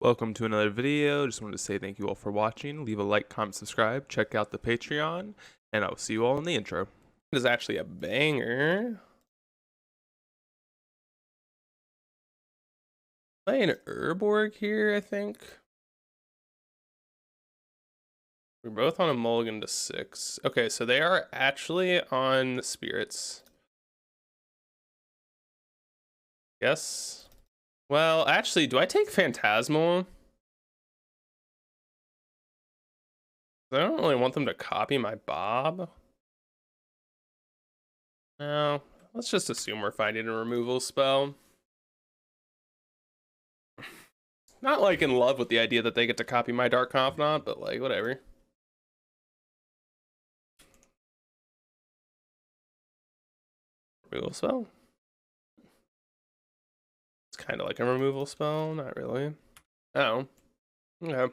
Welcome to another video. Just wanted to say thank you all for watching. Leave a like, comment, subscribe, check out the Patreon, and I'll see you all in the intro. It is actually a banger. Playing Urborg here, I think. We're both on a mulligan to 6. Okay, so they are actually on spirits. Yes. Well, actually, do I take Phantasmal? I don't really want them to copy my Bob. No, let's just assume we're fighting a removal spell. Not like in love with the idea that they get to copy my Dark Confidant, but like, whatever. Removal spell? It's kind of like a removal spell, not really. Oh, okay.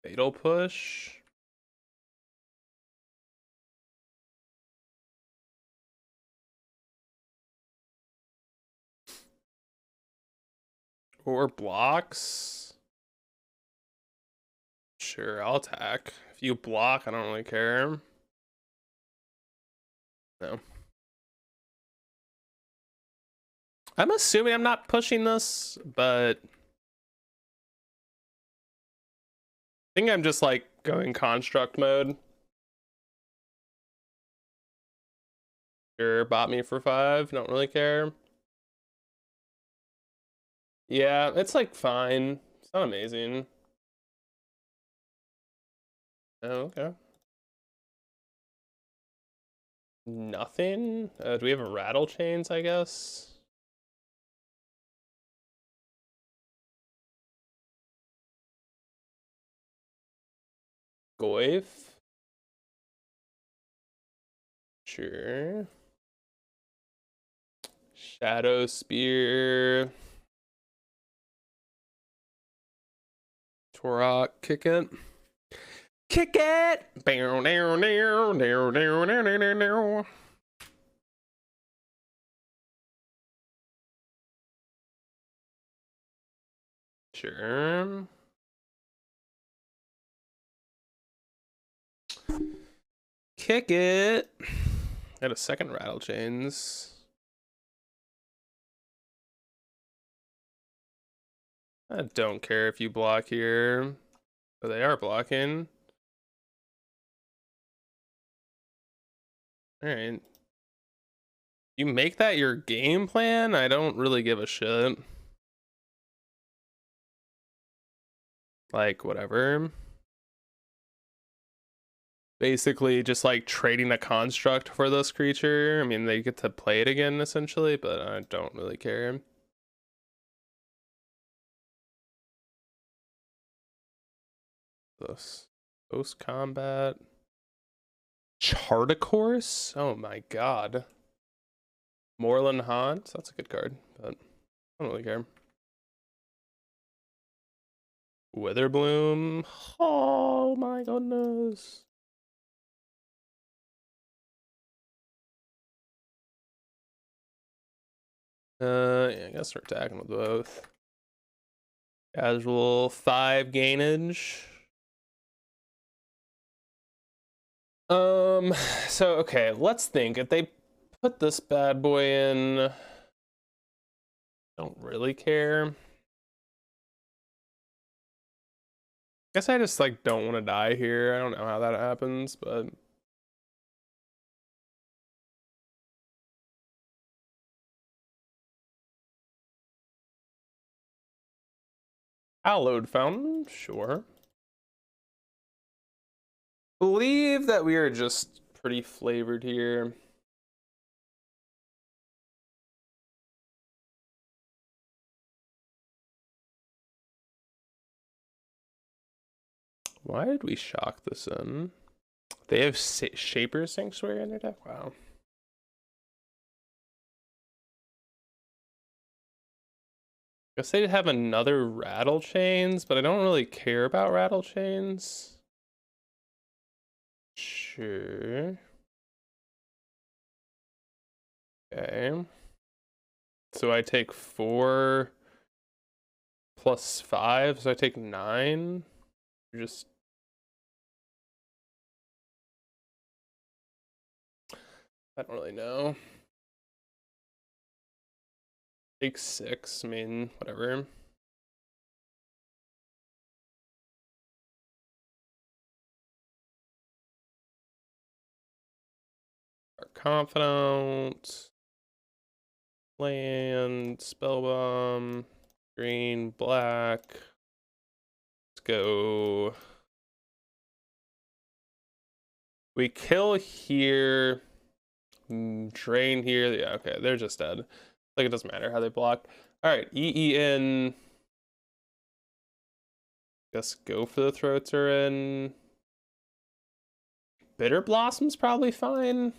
Fatal Push. Or blocks. Sure, I'll attack. If you block, I don't really care. No. I'm assuming I'm not pushing this, but I think I'm just like going construct mode. Sure, bought me for 5, don't really care. Yeah, it's like fine. It's not amazing. Oh, okay. Nothing? Do we have a rattle chains, I guess? Goif? Sure. Shadow Spear. Torok, kick it. Kick it! Sure. Kick it. Got a second rattle chains. I don't care if you block here, but they are blocking. All right. You make that your game plan? I don't really give a shit. Like, whatever. Basically, just like trading a construct for this creature. I mean, they get to play it again, essentially, but I don't really care. This post combat Charticourse. Oh my god. Moreland Haunt. That's a good card, but I don't really care. Witherbloom. Oh my goodness. Yeah, I guess we're attacking with both. Casual 5 gainage. So okay, let's think. If they put this bad boy in, don't really care. Guess I just like don't want to die here. I don't know how that happens, but Hallowed Fountain, sure. Believe that we are just pretty flavored here. Why did we shock this in? They have Shaper Sanctuary in their deck? Wow. Guess they'd have another Rattle Chains, but I don't really care about Rattle Chains. Sure. Okay. So I take 4 plus 5, so I take 9. Just I don't really know. Take 6, I mean, whatever. Are confident. Land, spellbomb, green, black. Let's go. We kill here. Drain here. Yeah, okay, they're just dead. Like, it doesn't matter how they block. Alright, EEN. Guess go for the throats are in. Bitter Blossom's probably fine.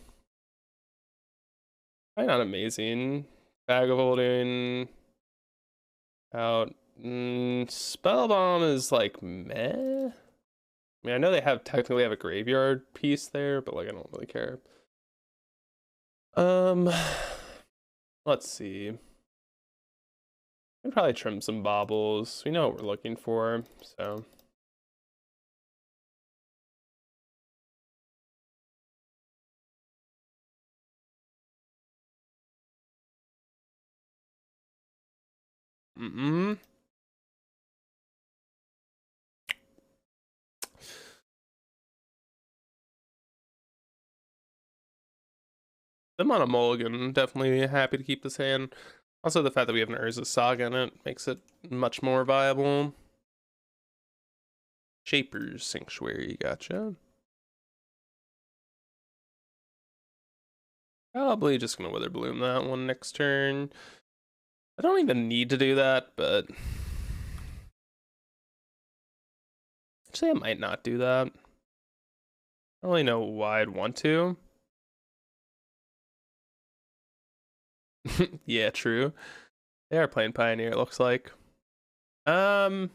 Probably not amazing. Bag of Holding. Out. Spellbomb is like meh. I mean, I know they technically have a graveyard piece there, but like I don't really care. Let's see. Can probably trim some baubles. We know what we're looking for, so. Them on a mulligan, definitely happy to keep this hand. Also, the fact that we have an Urza Saga in it makes it much more viable. Shaper's Sanctuary, gotcha. Probably just gonna Wither Bloom that one next turn. I don't even need to do that, but actually I might not do that. I don't really know why I'd want to. Yeah, true. They are playing Pioneer, it looks like. I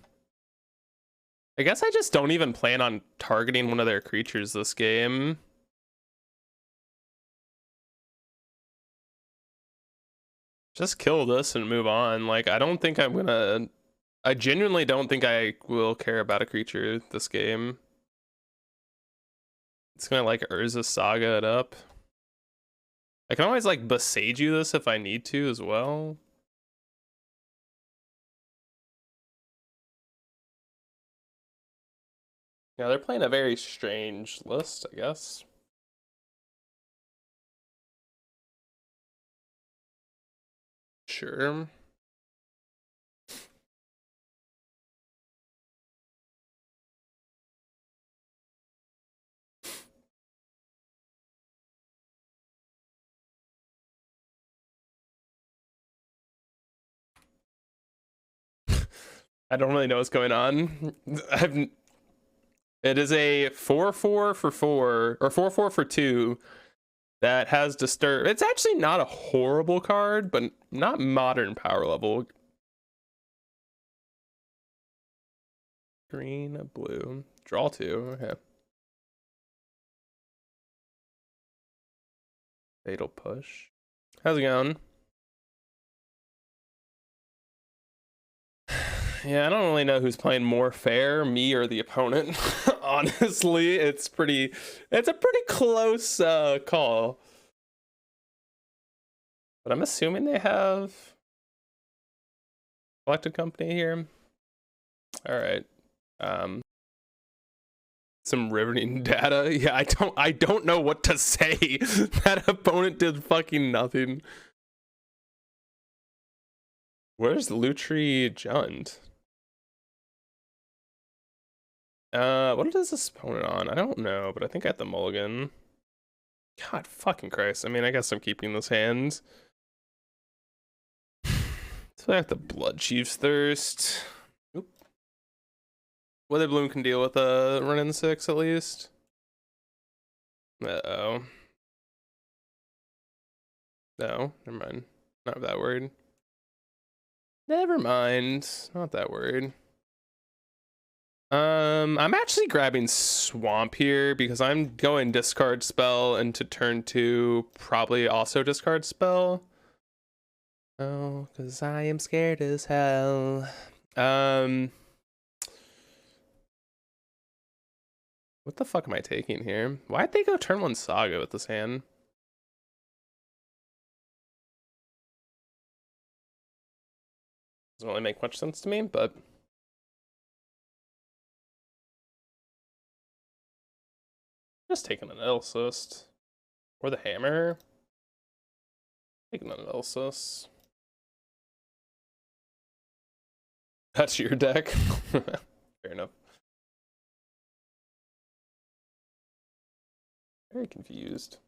guess I just don't even plan on targeting one of their creatures this game. Just kill this and move on. Like, I don't think I'm gonna... I genuinely don't think I will care about a creature this game. It's gonna, like, Urza Saga it up. I can always, like, Boseiju this if I need to as well. Yeah, they're playing a very strange list, I guess. Sure. I don't really know what's going on. It is a 4/4 for 4, or 4/4 for 2 that has Disturb. It's actually not a horrible card, but not modern power level. Green, blue. Draw 2, okay. Fatal Push. How's it going? Yeah, I don't really know who's playing more fair, me or the opponent. Honestly, it's a pretty close call. But I'm assuming they have Collected Company here. All right. Some riveting data. Yeah, I don't know what to say. That opponent did fucking nothing. Where's Lutri Jund? What is this opponent on? I don't know, but I think I have the mulligan. God fucking Christ. I mean, I guess I'm keeping this hand. So I have the Blood Chief's Thirst. Oop. Wither Bloom can deal with a run in 6 at least. Uh-oh. No, never mind. Not that worried. Never mind. Not that worried. I'm actually grabbing Swamp here because I'm going discard spell into turn 2, probably also discard spell. Oh, because I am scared as hell. What the fuck am I taking here? Why'd they go turn 1 Saga with this hand? Doesn't really make much sense to me, but just taking an Elsyst. Or the hammer. Taking an Elsyst. That's your deck. Fair enough. Very confused.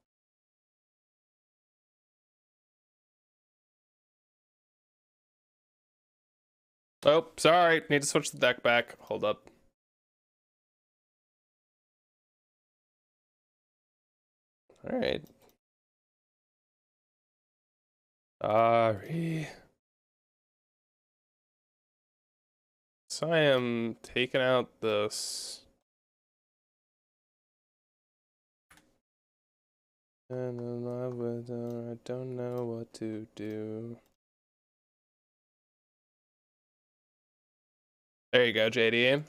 Oh, sorry. Need to switch the deck back. Hold up. All right. Sorry. So I am taking out this. And in love with her, I don't know what to do. There you go, JD.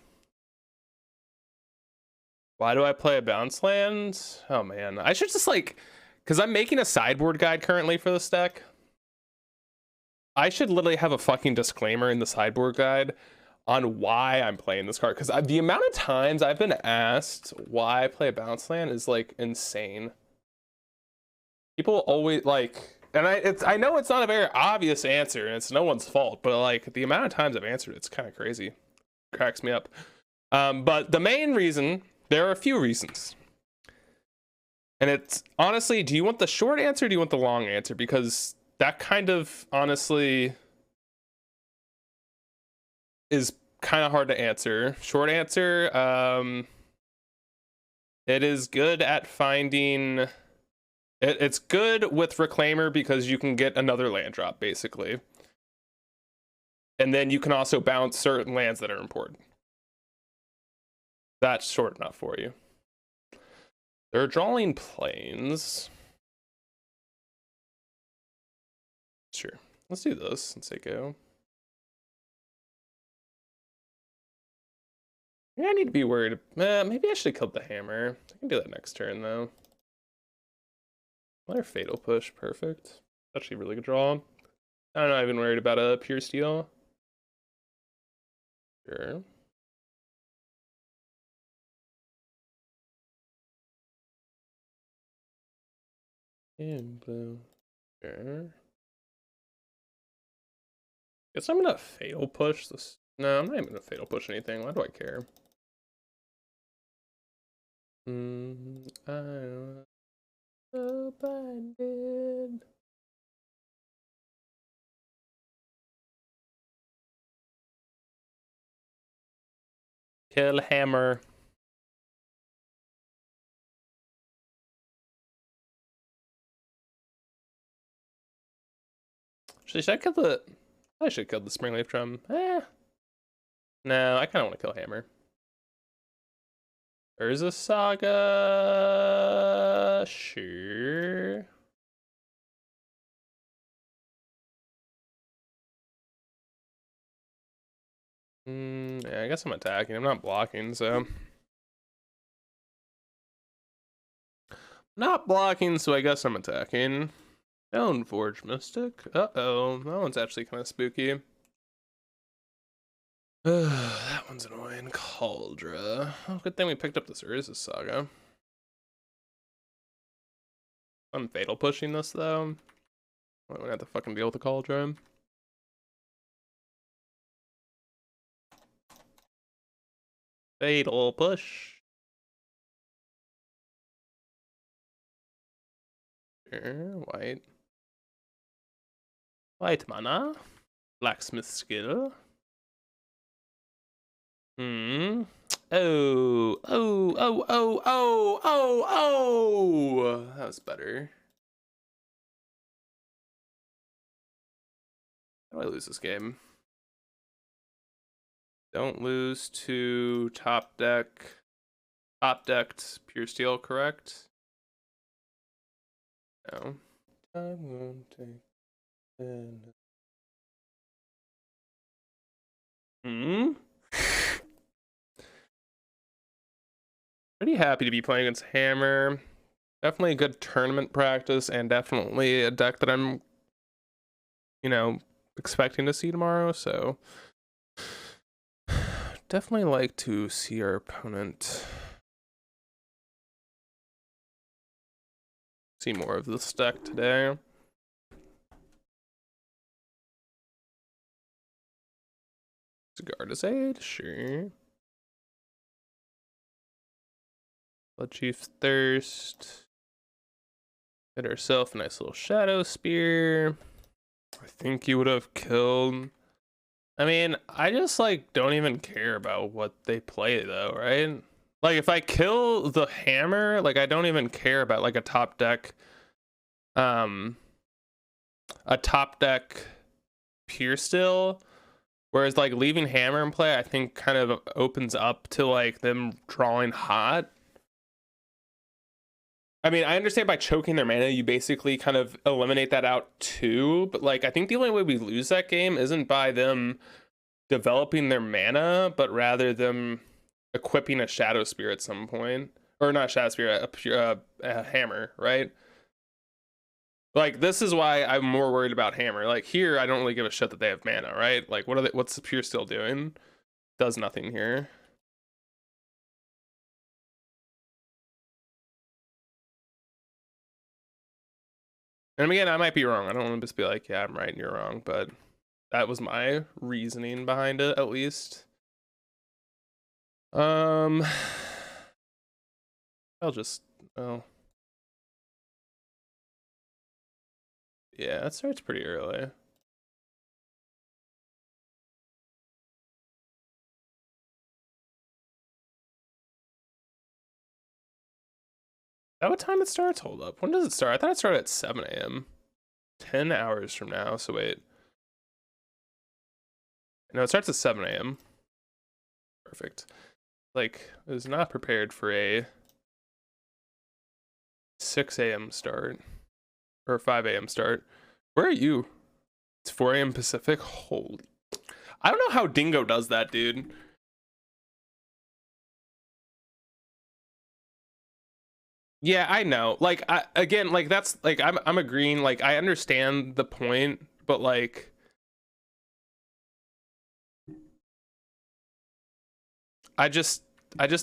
Why do I play a bounce land? Oh man, I should just like, because I'm making a sideboard guide currently for this deck. I should literally have a fucking disclaimer in the sideboard guide on why I'm playing this card, because the amount of times I've been asked why I play a bounce land is like insane. People always like, and I know it's not a very obvious answer, and it's no one's fault, but like the amount of times I've answered it's kind of crazy. It cracks me up. But the main reason, there are a few reasons. And it's honestly, do you want the short answer or do you want the long answer? Because that kind of honestly is kind of hard to answer. Short answer, it is good at finding... It's good with Reclaimer because you can get another land drop, basically. And then you can also bounce certain lands that are important. That's short enough for you. They're drawing planes. Sure. Let's do this and say go. Yeah, I need to be worried. Maybe I should have killed the hammer. I can do that next turn, though. Another Fatal Push. Perfect. Actually a really good draw. I don't know, I've been worried about a Pure Steel. Sure. And blue. Sure. Guess I'm gonna Fatal Push this. No, I'm not even gonna Fatal Push anything. Why do I care? I hope I did. Kill hammer. Should I kill the... I should kill the Springleaf Drum. No, I kind of want to kill hammer. Urza Saga... Sure. Yeah, I guess I'm attacking. I'm not blocking, so... Not blocking, so I guess I'm attacking. Stoneforge Mystic. Uh-oh. That one's actually kind of spooky. That one's annoying. Cauldra. Oh, good thing we picked up this Urza Saga. I'm Fatal Pushing this, though. I'm gonna have to fucking deal with the Cauldra. Fatal Push. Sure, white. White mana. Blacksmith skill. Oh, oh, oh, oh, oh, oh, oh! That was better. How do I lose this game? Don't lose to top decked pure steel, correct? No. Time won't take. Pretty happy to be playing against Hammer. Definitely a good tournament practice, and definitely a deck that I'm, expecting to see tomorrow. So definitely like to see our opponent see more of this deck today. Cigar Aid, sure. Blood Chief's Thirst. Hit herself a nice little Shadow Spear. I think you would have killed. I mean, I just don't even care about what they play though, right? Like if I kill the Hammer, I don't even care about a top deck pure still. Whereas leaving Hammer in play, I think kind of opens up to them drawing hot. I mean, I understand by choking their mana, you basically kind of eliminate that out too. But I think the only way we lose that game isn't by them developing their mana, but rather them equipping a Shadow Spear at some point. Or not Shadow Spear, a Hammer, right? This is why I'm more worried about Hammer. Here, I don't really give a shit that they have mana, right? What's the Pure still doing? Does nothing here. And again, I might be wrong. I don't want to just be yeah, I'm right and you're wrong, but that was my reasoning behind it, at least. I'll just, yeah, it starts pretty early. Is that what time it starts? Hold up. When does it start? I thought it started at 7 a.m. 10 hours from now, so wait. No, it starts at 7 a.m. Perfect. I was not prepared for a 6 a.m. start. Or 5 a.m. start. Where are you? It's 4 a.m. Pacific? Holy. I don't know how Dingo does that, dude. Yeah, I know. Again, that's I'm agreeing. I understand the point, but I just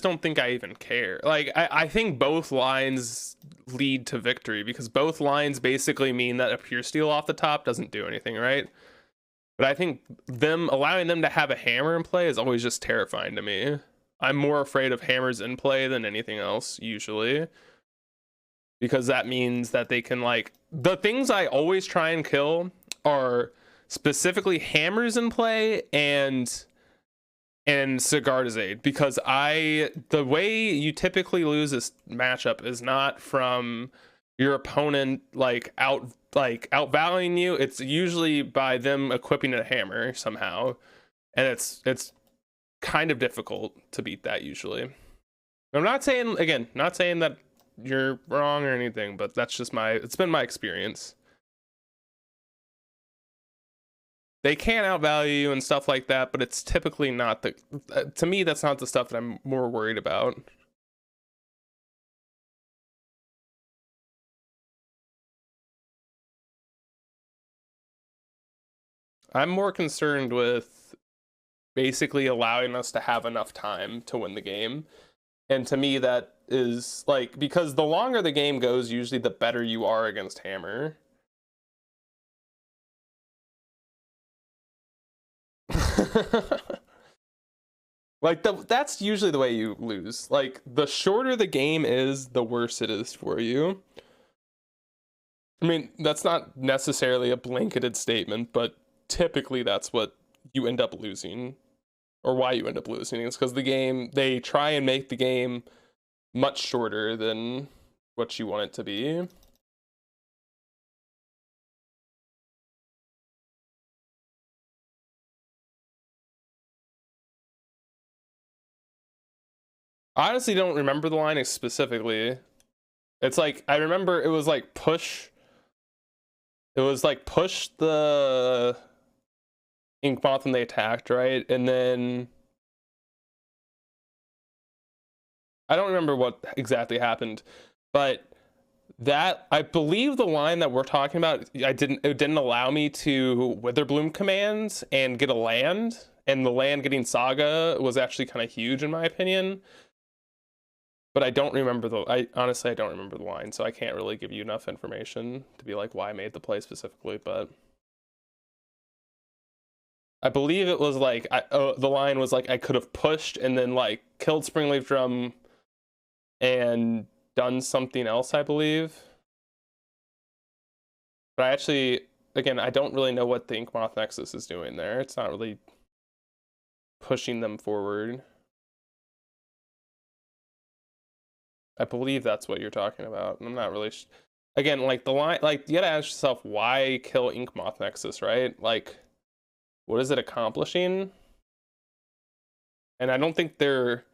don't think I even care. I think both lines lead to victory because both lines basically mean that a pure steal off the top doesn't do anything, right? But I think allowing them to have a hammer in play is always just terrifying to me. I'm more afraid of hammers in play than anything else usually. Because that means that they can the things I always try and kill are specifically hammers in play and Cigar Aid, because the way you typically lose this matchup is not from your opponent outvaluing you. It's usually by them equipping a hammer somehow, and it's kind of difficult to beat that usually. I'm not saying that you're wrong or anything, but that's just it's been my experience. They can outvalue you and stuff like that, but it's typically not to me, that's not the stuff that I'm more worried about. I'm more concerned with basically allowing us to have enough time to win the game. And to me, that is because the longer the game goes, usually the better you are against Hammer. That's usually the way you lose. The shorter the game is, the worse it is for you. I mean, that's not necessarily a blanketed statement, but typically that's what you end up losing, or why you end up losing. It's because they try and make the game much shorter than what you want it to be. I honestly don't remember the line specifically. It's like I remember it was like push. It was like push the ink moth when they attacked, right? And then I don't remember what exactly happened, but that I believe the line that we're talking about, it didn't allow me to Witherbloom commands and get a land, and the land getting Saga was actually kind of huge in my opinion. But I don't remember I honestly don't remember the line, so I can't really give you enough information to be like why I made the play specifically, but I believe it was like the line was like I could have pushed and then like killed Springleaf Drum and done something else, I believe. But I actually, again, I don't really know what the Inkmoth Nexus is doing there. It's not really pushing them forward. I believe that's what you're talking about. I'm not really again, like the line, like you gotta ask yourself why kill Inkmoth Nexus, right? Like, what is it accomplishing? And I don't think their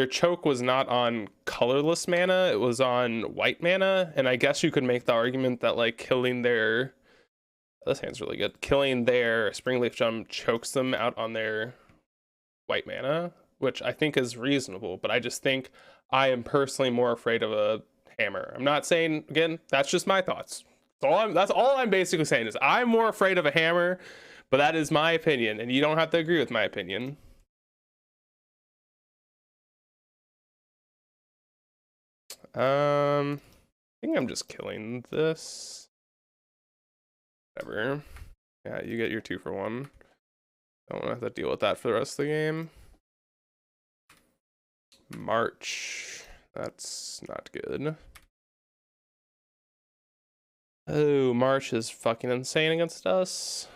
choke was not on colorless mana, it was on white mana. And I guess you could make the argument that like killing their, this hand's really good, killing their Springleaf Drum chokes them out on their white mana, which I think is reasonable, but I just think I am personally more afraid of a hammer. I'm not saying, again, that's just my thoughts. That's all I'm basically saying is I'm more afraid of a hammer, but that is my opinion, and you don't have to agree with my opinion. I think I'm just killing this. Whatever. Yeah, you get your 2 for 1. Don't want to have to deal with that for the rest of the game. March. That's not good. Oh, March is fucking insane against us.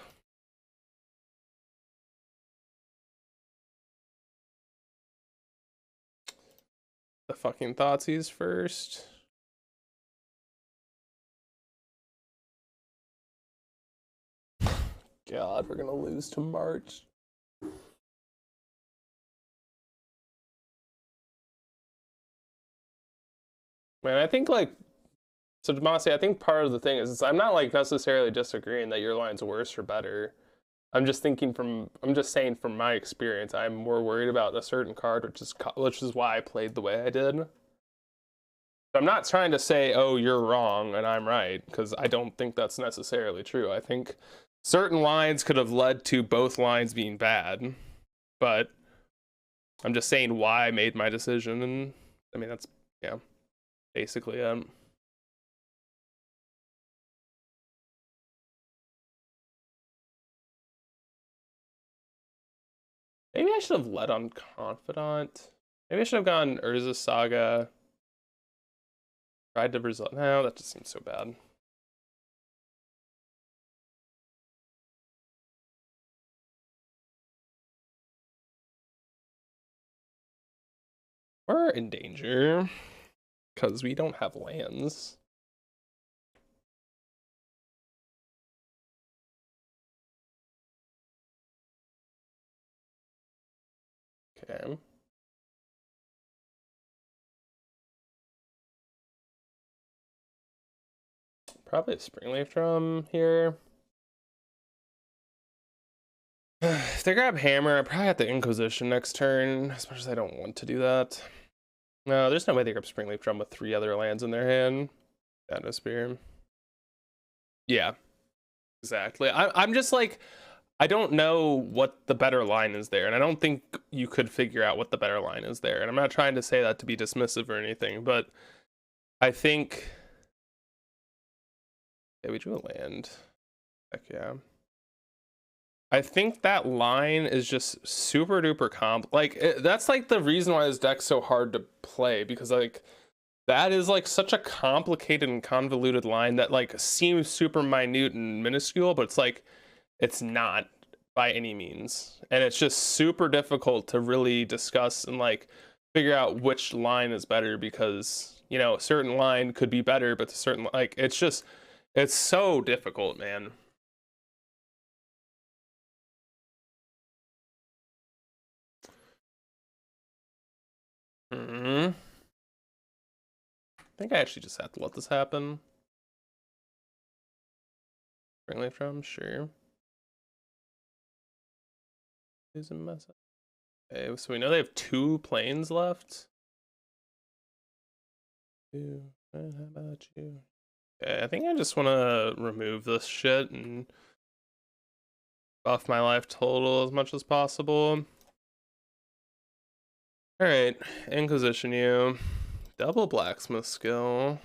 The fucking Thoughtseize first. God, we're gonna lose to March. Man, I think like, so Demasi, I think part of the thing is I'm not like necessarily disagreeing that your line's worse or better. I'm just saying from my experience, I'm more worried about a certain card, which is why I played the way I did. I'm not trying to say, oh, you're wrong and I'm right, because I don't think that's necessarily true. I think certain lines could have led to both lines being bad, but I'm just saying why I made my decision, and I mean that's, yeah, basically maybe I should have led on Confidant. Maybe I should have gone Urza Saga. Tried to result. No, that just seems so bad. We're in danger because we don't have lands. Okay. Probably a Springleaf Drum here. If they grab Hammer, I probably have to Inquisition next turn, as much as I don't want to do that. No, there's no way they grab Springleaf Drum with 3 other lands in their hand. Atmosphere. Yeah, exactly. I'm just like, I don't know what the better line is there, and I don't think you could figure out what the better line is there. And I'm not trying to say that to be dismissive or anything, but I think, yeah, we drew a land. Heck yeah. I think that line is just super duper that's like the reason why this deck's so hard to play, because like that is like such a complicated and convoluted line that like seems super minute and minuscule, but it's like it's not by any means, and it's just super difficult to really discuss and like figure out which line is better, because you know a certain line could be better, but a certain, like, it's so difficult, man. I think I actually just have to let this happen. Springleaf Drum, sure. Is a mess. Okay, so we know they have 2 planes left. How about you? Okay, I think I just want to remove this shit and buff my life total as much as possible. Alright, Inquisition you. Double blacksmith skill.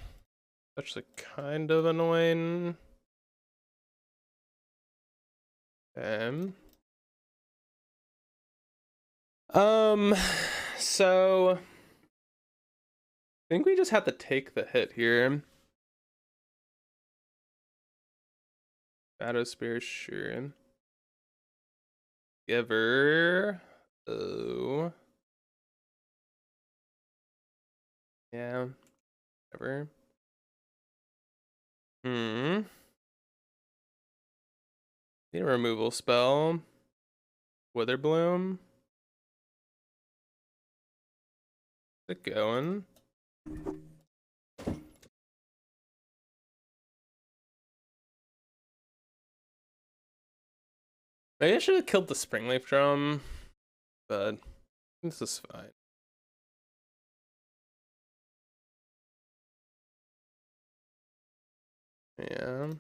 Actually kind of annoying. So I think we just have to take the hit here. Shadow Spear, sure. Giver. Oh. Yeah. Whatever. Need a removal spell. Witherbloom. Get going. Maybe I should have killed the Springleaf Drum, but this is fine. Yeah.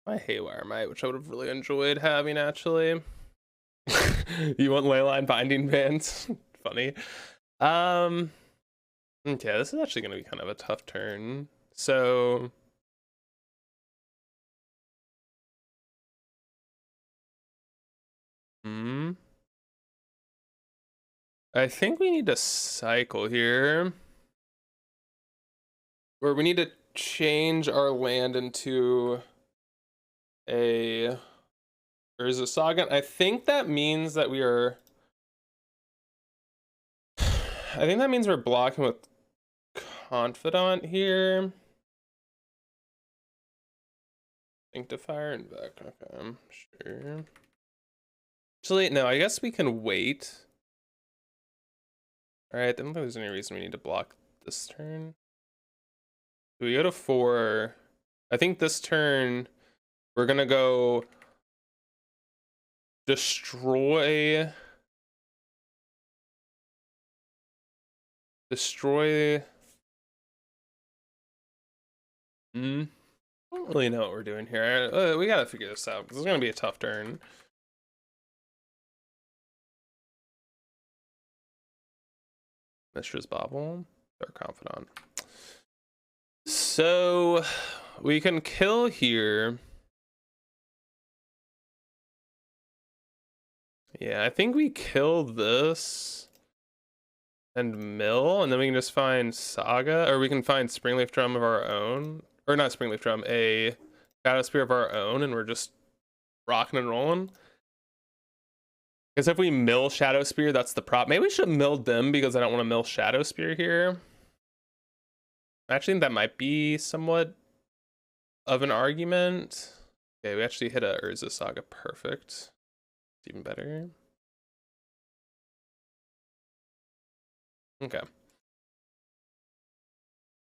My Haywire Might, which I would have really enjoyed having actually. You want Leyline Binding Bands? Funny. Okay, this is actually gonna be kind of a tough turn. So I think we need to cycle here. Or we need to change our land into a Urza Saga. I think that means that we are I think that means we're blocking with Confidant here. Sanctifier and back. Okay, sure. Actually, no, I guess we can wait. Alright, I don't think there's any reason we need to block this turn. We go to 4. I think this turn we're gonna go destroy. I don't really know what we're doing here. We gotta figure this out because it's gonna be a tough turn. Mistress Bobble, Dark Confidant. So we can kill here. Yeah, I think we kill this and mill, and then we can just find Saga, or we can find Springleaf Drum of our own, or not Springleaf Drum, a Shadow Spear of our own, and we're just rocking and rolling. Because if we mill Shadow Spear, that's the prop. Maybe we should mill them because I don't want to mill Shadow Spear here. Actually, that might be somewhat of an argument. Okay, we actually hit a Urza Saga. Perfect. It's even better. Okay.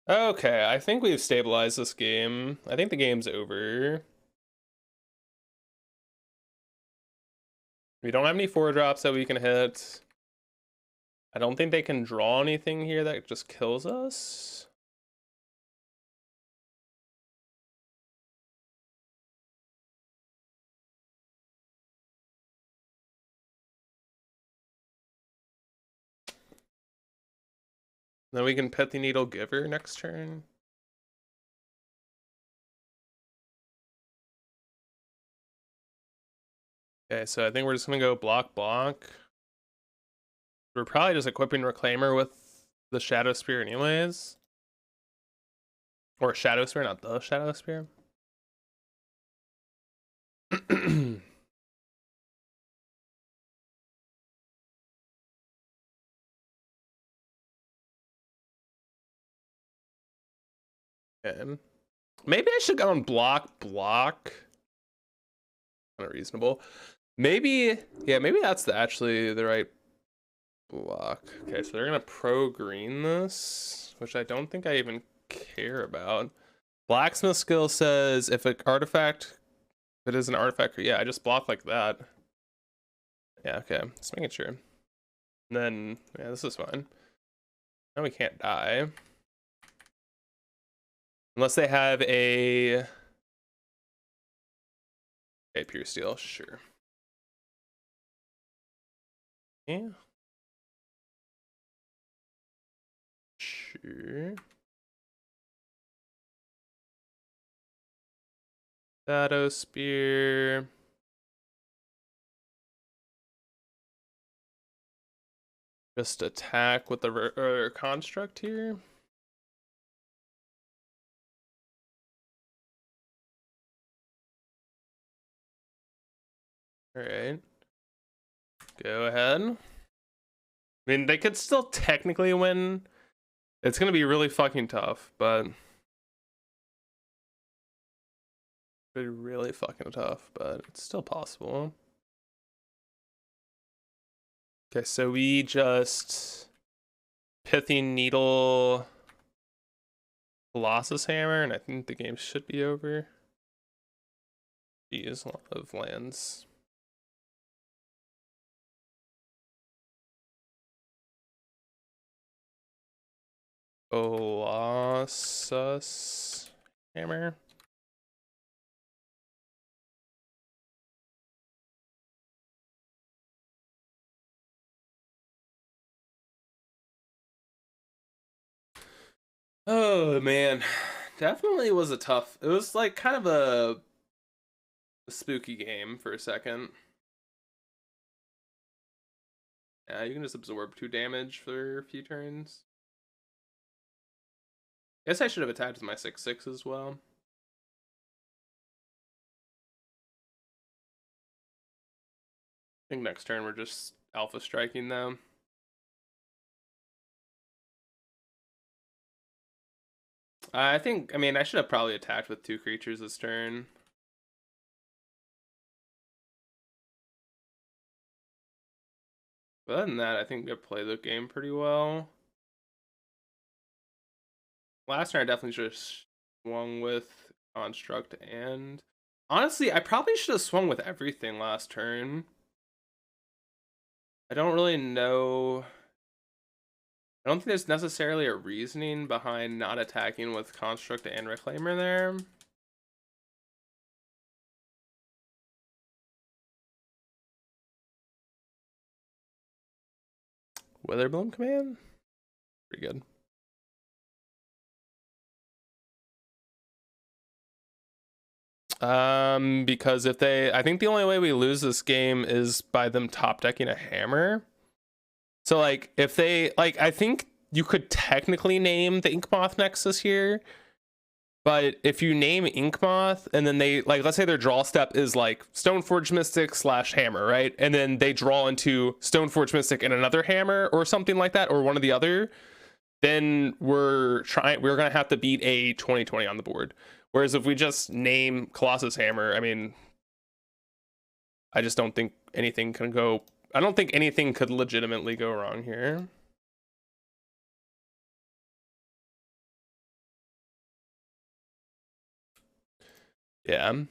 Okay, I think we've stabilized this game. I think the game's over. We don't have any 4-drops that we can hit. I don't think they can draw anything here that just kills us. Then we can Pithy Needle Giver next turn. Okay, so I think we're just gonna go block. We're probably just equipping Reclaimer with the Shadow Spear anyways. Or Shadow Spear, not the Shadow Spear. Okay. Maybe I should go on block. kind of reasonable. Maybe, yeah, maybe that's actually the right block. Okay, so they're gonna pro green this, which I don't think I even care about. Blacksmith skill says if an artifact, if it is an artifact, yeah, I just block like that. Yeah, okay, just making sure. And then, yeah, this is fine. Now we can't die. Unless they have a pure steel, sure. Yeah. Sure. Shadow Spear. Just attack with the construct here. Alright. Go ahead. I mean, they could still technically win. It's gonna be really fucking tough, but be really fucking tough, but it's still possible. Okay, so we just Pithing Needle, Colossus Hammer, and I think the game should be over. Jeez, a lot of lands. Colossus Hammer. Oh man, definitely was a tough. It was like kind of a spooky game for a second. Yeah, you can just absorb 2 damage for a few turns. Guess I should have attacked with my 6/6 as well. I think next turn we're just alpha striking them. I mean, I should have probably attacked with 2 creatures this turn. But other than that, I think I played the game pretty well. Last turn, I definitely should have swung with Construct, and honestly, I probably should have swung with everything last turn. I don't really know. I don't think there's necessarily a reasoning behind not attacking with Construct and Reclaimer there. Witherbloom command? Pretty good. Because if I think the only way we lose this game is by them top decking a hammer. So like if they I think you could technically name the Inkmoth Nexus here, but if you name Inkmoth and then they let's say their draw step is like Stoneforge Mystic / hammer, right? And then they draw into Stoneforge Mystic and another hammer or something like that, or one or the other, then we're gonna have to beat a 20/20 on the board. Whereas if we just name Colossus Hammer, I mean, I just don't think anything can go. I don't think anything could legitimately go wrong here. Yeah,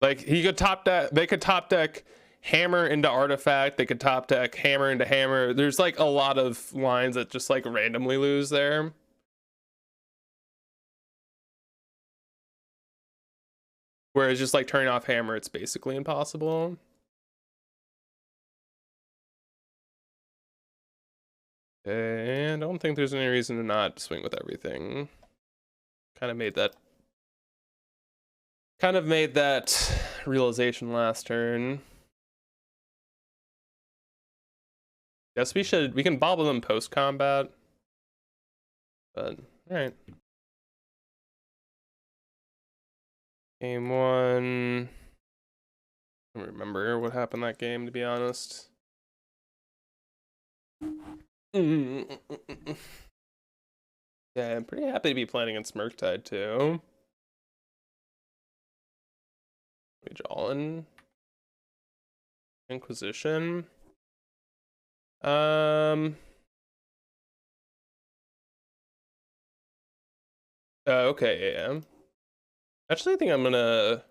like he could top deck. They could top deck hammer into artifact. They could top deck hammer into hammer. There's like a lot of lines that just like randomly lose there. Whereas just like turning off hammer, it's basically impossible. And I don't think there's any reason to not swing with everything. Kind of made realization last turn. Guess we can bobble them post combat. But alright. Game 1. I don't remember what happened that game, to be honest. Yeah, I'm pretty happy to be playing against Murktide too. We draw in. Inquisition. Okay, yeah. Actually, I think I'm gonna.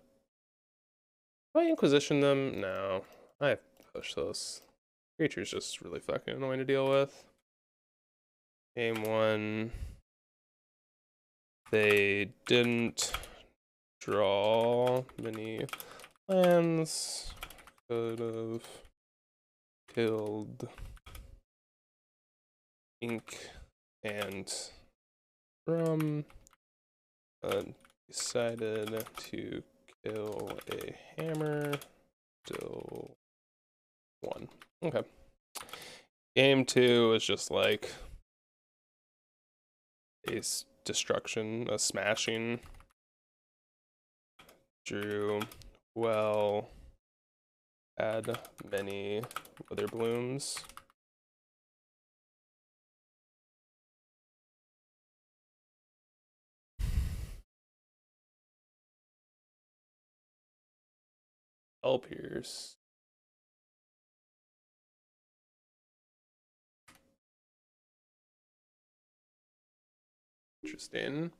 Do I Inquisition them? No. I push this. Creature's just really fucking annoying to deal with. Game one. They didn't draw many lands. Could have killed ink and drum, but decided to kill a hammer. Still won. Okay. Game two is just like a destruction, a smashing. Drew well. Had many wither blooms. Pierce. Interesting.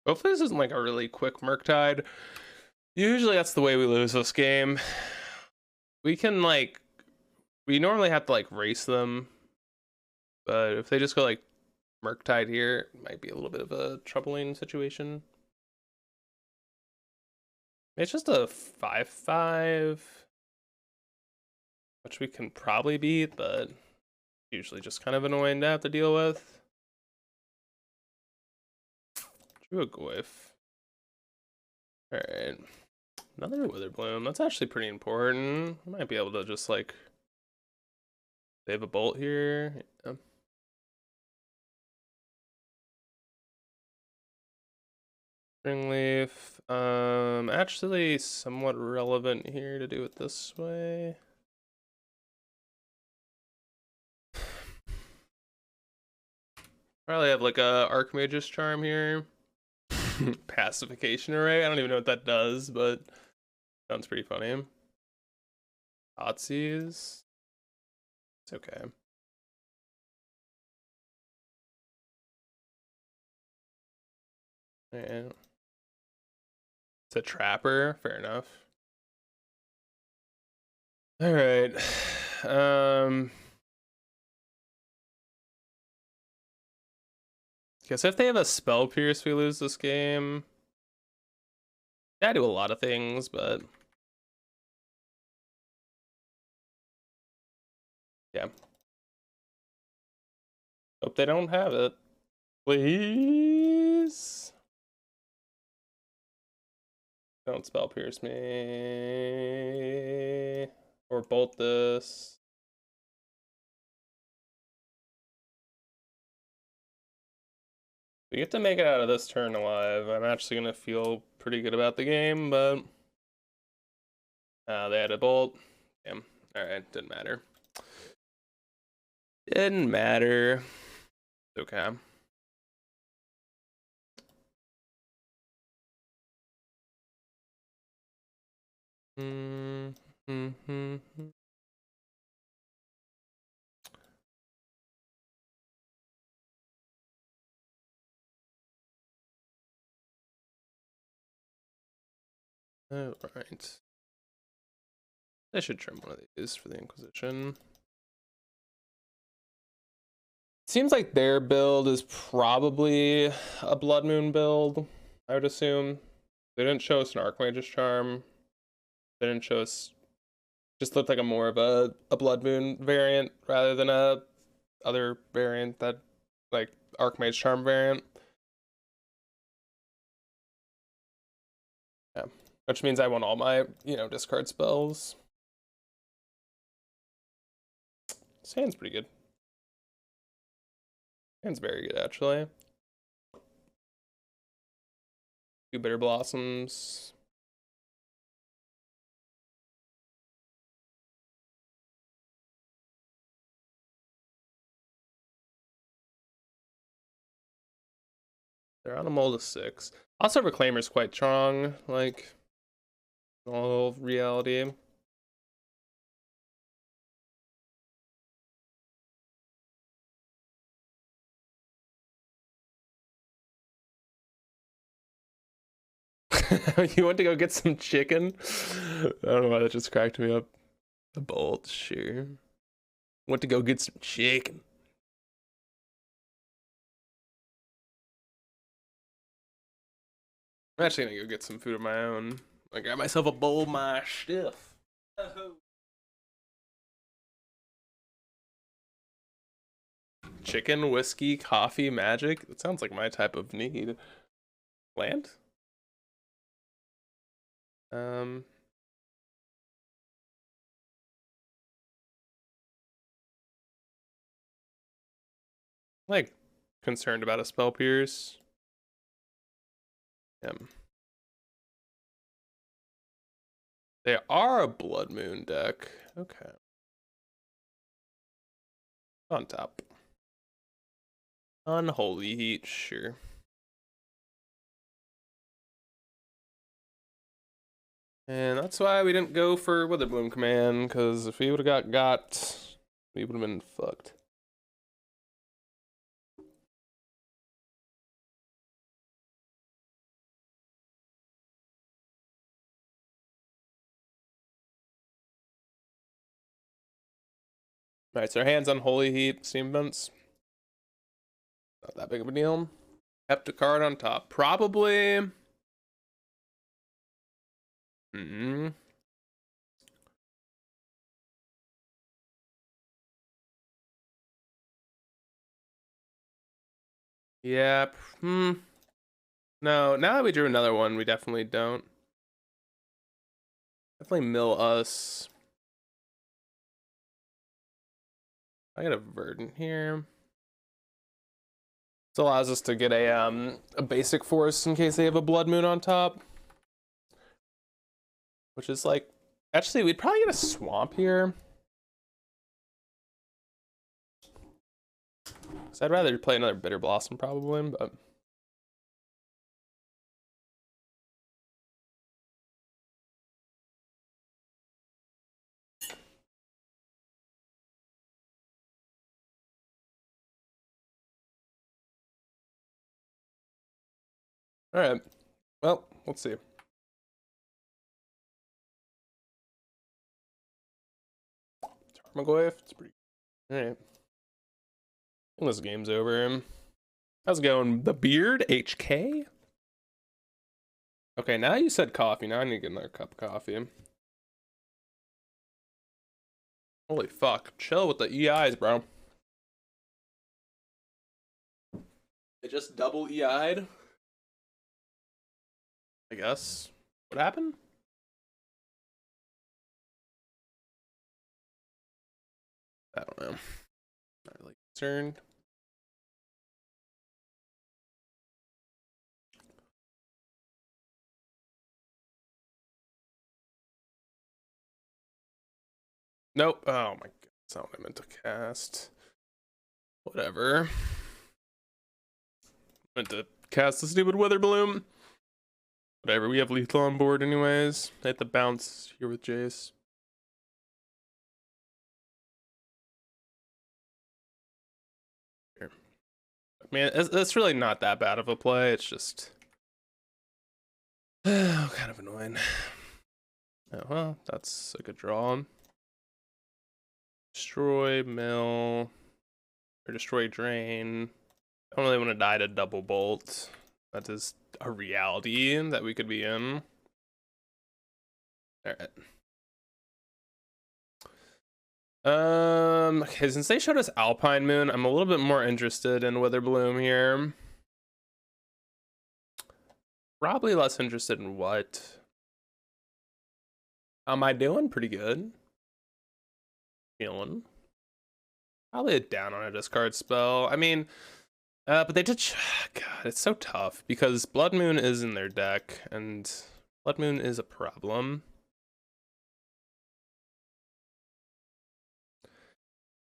Hopefully this isn't like a really quick Murktide. Usually that's the way we lose this game. We can like, we normally have to like race them, but if they just go like Murktide here, it might be a little bit of a troubling situation. It's just a 5/5, which we can probably beat, but usually just kind of annoying to have to deal with. Drew a Glyph. Alright. Another Wither Bloom. That's actually pretty important. I might be able to just like save a bolt here. Yeah. Springleaf. Actually somewhat relevant here to do it this way. Probably have like a Archmage's Charm here. Pacification Array. I don't even know what that does, but sounds pretty funny. Thoughtseize. It's okay. Yeah. It's a trapper. Fair enough. All right. Guess if they have a Spell Pierce, we lose this game. I do a lot of things, but yeah. Hope they don't have it. Please. Don't Spell Pierce me. Or bolt this. We get to make it out of this turn alive. I'm actually gonna feel pretty good about the game, but they had a bolt. Damn. Alright, didn't matter. Didn't matter. Okay. All right. I should trim one of these for the Inquisition. Seems like their build is probably a Blood Moon build, I would assume. They didn't show us an Archmage's Charm. They didn't show us, just looked like a more of a Blood Moon variant rather than a other variant that, like, Archmage Charm variant. Yeah, which means I want all my, discard spells. This hand's pretty good. Hand's very good, actually. Two Bitter Blossoms. They're on a mold of 6. Also, Reclaimer's quite strong. Like, All reality. You want to go get some chicken? I don't know why that just cracked me up. The bolt, sure. Want to go get some chicken. I'm actually gonna go get some food of my own. I got myself a bowl of my stuff. Chicken, whiskey, coffee, magic. That sounds like my type of need. Land? Um, like concerned about a spell pierce. They are a blood moon deck. Okay. On top. Unholy heat, sure. And that's why we didn't go for Witherbloom command, because if we would have got, we would have been fucked. Alright, so our hands on Holy Heat, Steam Vents. Not that big of a deal. Kept a card on top. Probably. Yeah. No, now that we drew another one, we definitely don't. Definitely mill us. I got a Verdant here. This allows us to get a basic force in case they have a Blood Moon on top. Which is like, actually, we'd probably get a Swamp here. So I'd rather play another Bitter Blossom probably, but. Alright, well, let's see. Tarmogoyf, it's pretty. Alright. This game's over. How's it going? The Beard HK? Okay, now you said coffee. Now I need to get another cup of coffee. Holy fuck. Chill with the EIs, bro. They just double EI'd? I guess. What happened? I don't know. Not really concerned. Nope. Oh my god. That's not what I meant to cast. Whatever. Meant to cast the stupid Witherbloom. Whatever, we have lethal on board anyways. I hit the bounce here with Jace. Here. Man, it's really not that bad of a play. It's just kind of annoying. Oh, well, that's a good draw. Destroy, mill, or destroy, drain. I don't really want to die to double bolt. That is a reality that we could be in. Alright. Okay, since they showed us Alpine Moon, I'm a little bit more interested in Witherbloom here. Probably less interested in what. How am I doing? Pretty good. Feeling. Probably a down on a discard spell. I mean, but they did. God, it's so tough because Blood Moon is in their deck, and Blood Moon is a problem.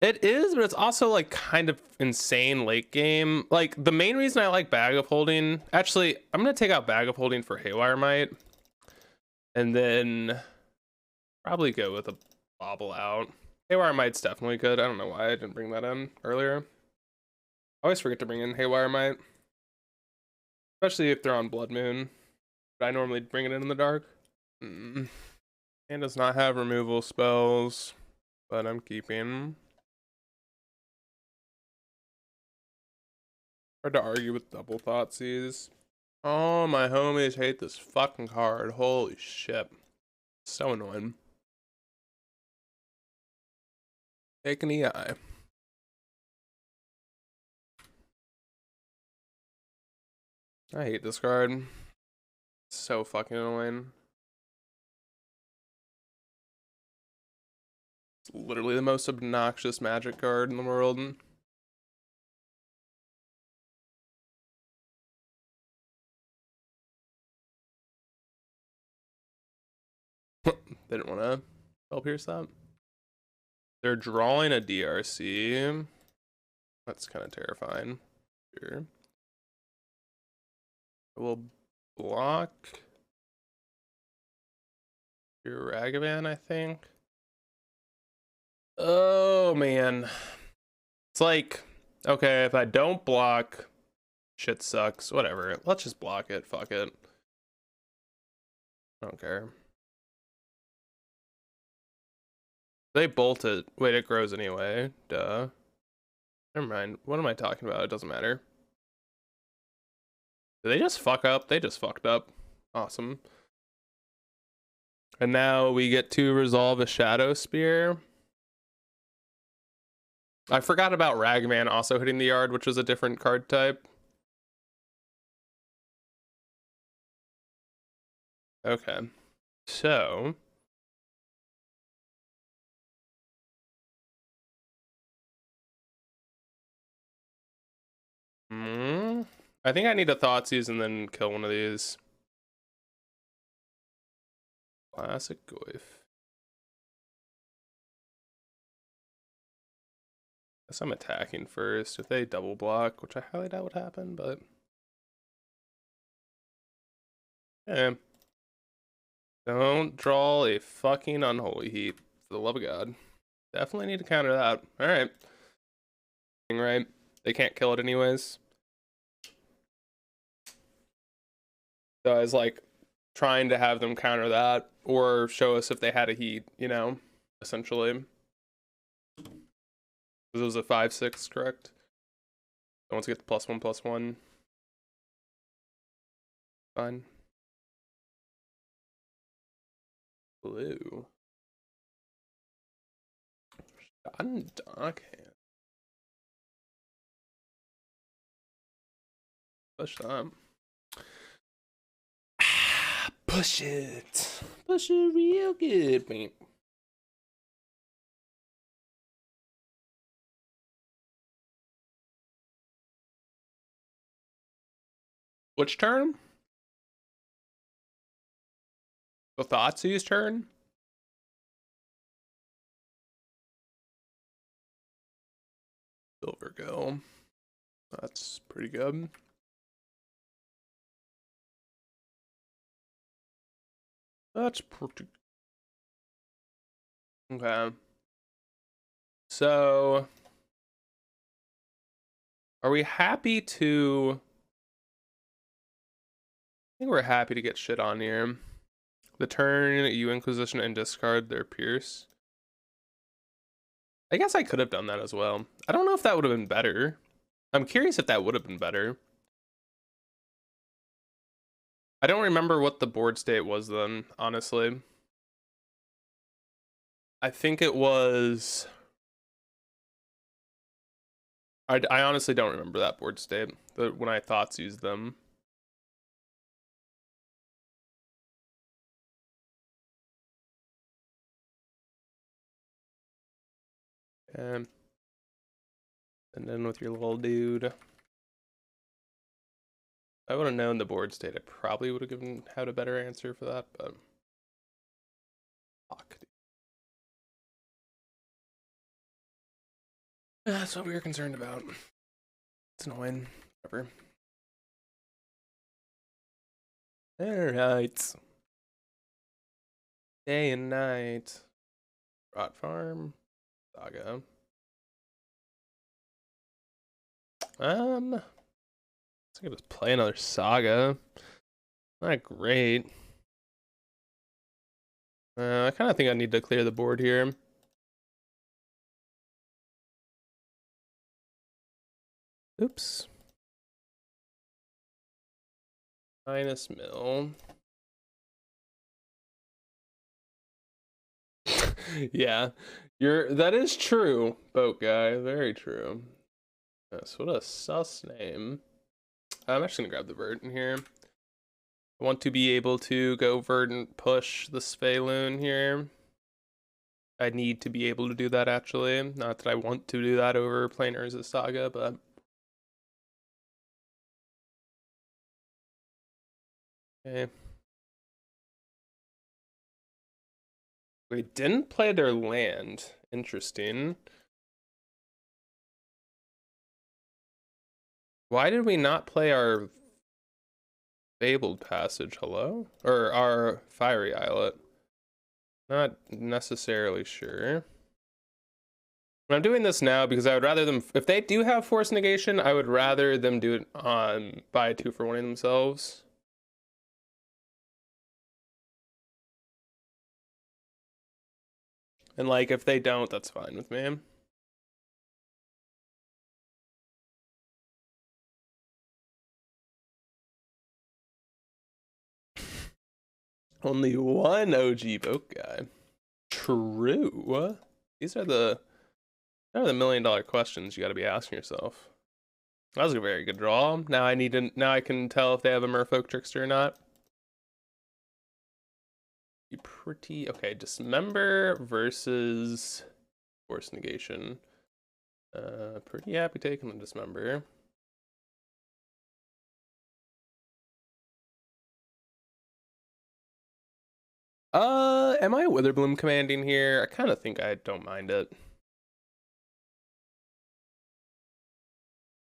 It is, but it's also like kind of insane late game. Like the main reason I like Bag of Holding, actually, I'm gonna take out Bag of Holding for Haywire Might. And then probably go with a bobble out. Haywire Might's definitely good. I don't know why I didn't bring that in earlier. I always forget to bring in Haywire Might, especially if they're on Blood Moon. But I normally bring it in the dark. And does not have removal spells, but I'm keeping. Hard to argue with double Thoughtseize. Oh, my homies hate this fucking card. Holy shit. So annoying. Take an EI. I hate this card. So fucking annoying. It's literally the most obnoxious Magic card in the world. They didn't want to spell pierce that. They're drawing a DRC. That's kind of terrifying. Sure. We'll block your Ragavan, I think. Oh man. It's like, okay, if I don't block, shit sucks. Whatever. Let's just block it. Fuck it. I don't care. They bolt it. Wait, it grows anyway. Duh. Never mind. What am I talking about? It doesn't matter. Did they just fuck up? They just fucked up. Awesome. And now we get to resolve a Shadow Spear. I forgot about Ragavan also hitting the yard, which was a different card type. Okay. So... I think I need a Thoughtseize and then kill one of these. Classic Goyf. Guess I'm attacking first. If they double block, which I highly doubt would happen, but... yeah. Don't draw a fucking Unholy Heat, for the love of God. Definitely need to counter that. Alright. Right. They can't kill it anyways. So I was like trying to have them counter that or show us if they had a heat, you know, essentially. This was a 5/6, correct? I want to get the +1/+1. Fine. Blue. Darkhand. Push that. Push it. Push it real good, man. Which turn? The Thoughtseize turn? Silver go. That's pretty good. That's pretty. Okay. So, are we happy to... I think we're happy to get shit on here. The turn, you Inquisition and discard their Pierce. I guess I could have done that as well. I don't know if that would have been better. I'm curious if that would have been better. I don't remember what the board state was then, honestly. I think it was... I honestly don't remember that board state, when I Thoughtseize them. And then with your little dude. I would have known the board state. I probably would have had a better answer for that, but fuck. That's what we were concerned about. It's annoying. Whatever. Alright. Day and night. Rot Farm. Saga. Let's just play another Saga. Not great. I kind of think I need to clear the board here. Oops. Minus mill. Yeah, that is true, boat guy. Very true. Yes, what a sus name. I'm actually gonna grab the verdant here. I want to be able to go verdant push the Sphaloon here. I need to be able to do that actually. Not that I want to do that over playing Urza Saga, but okay. We didn't play their land. Interesting. Why did we not play our Fabled Passage? Hello? Or our Fiery Islet? Not necessarily sure. But I'm doing this now because I would rather them, if they do have Force Negation, I would rather them do it on buy a 2-for-1 themselves. And like, if they don't, that's fine with me. Only one OG boat guy. True. These are the $1 million questions you got to be asking yourself. That was a very good draw. Now I can tell if they have a Merfolk Trickster or not. Be pretty okay. Dismember versus Force Negation. Pretty happy taking the Dismember. Am I Witherbloom commanding here? I kind of think I don't mind it.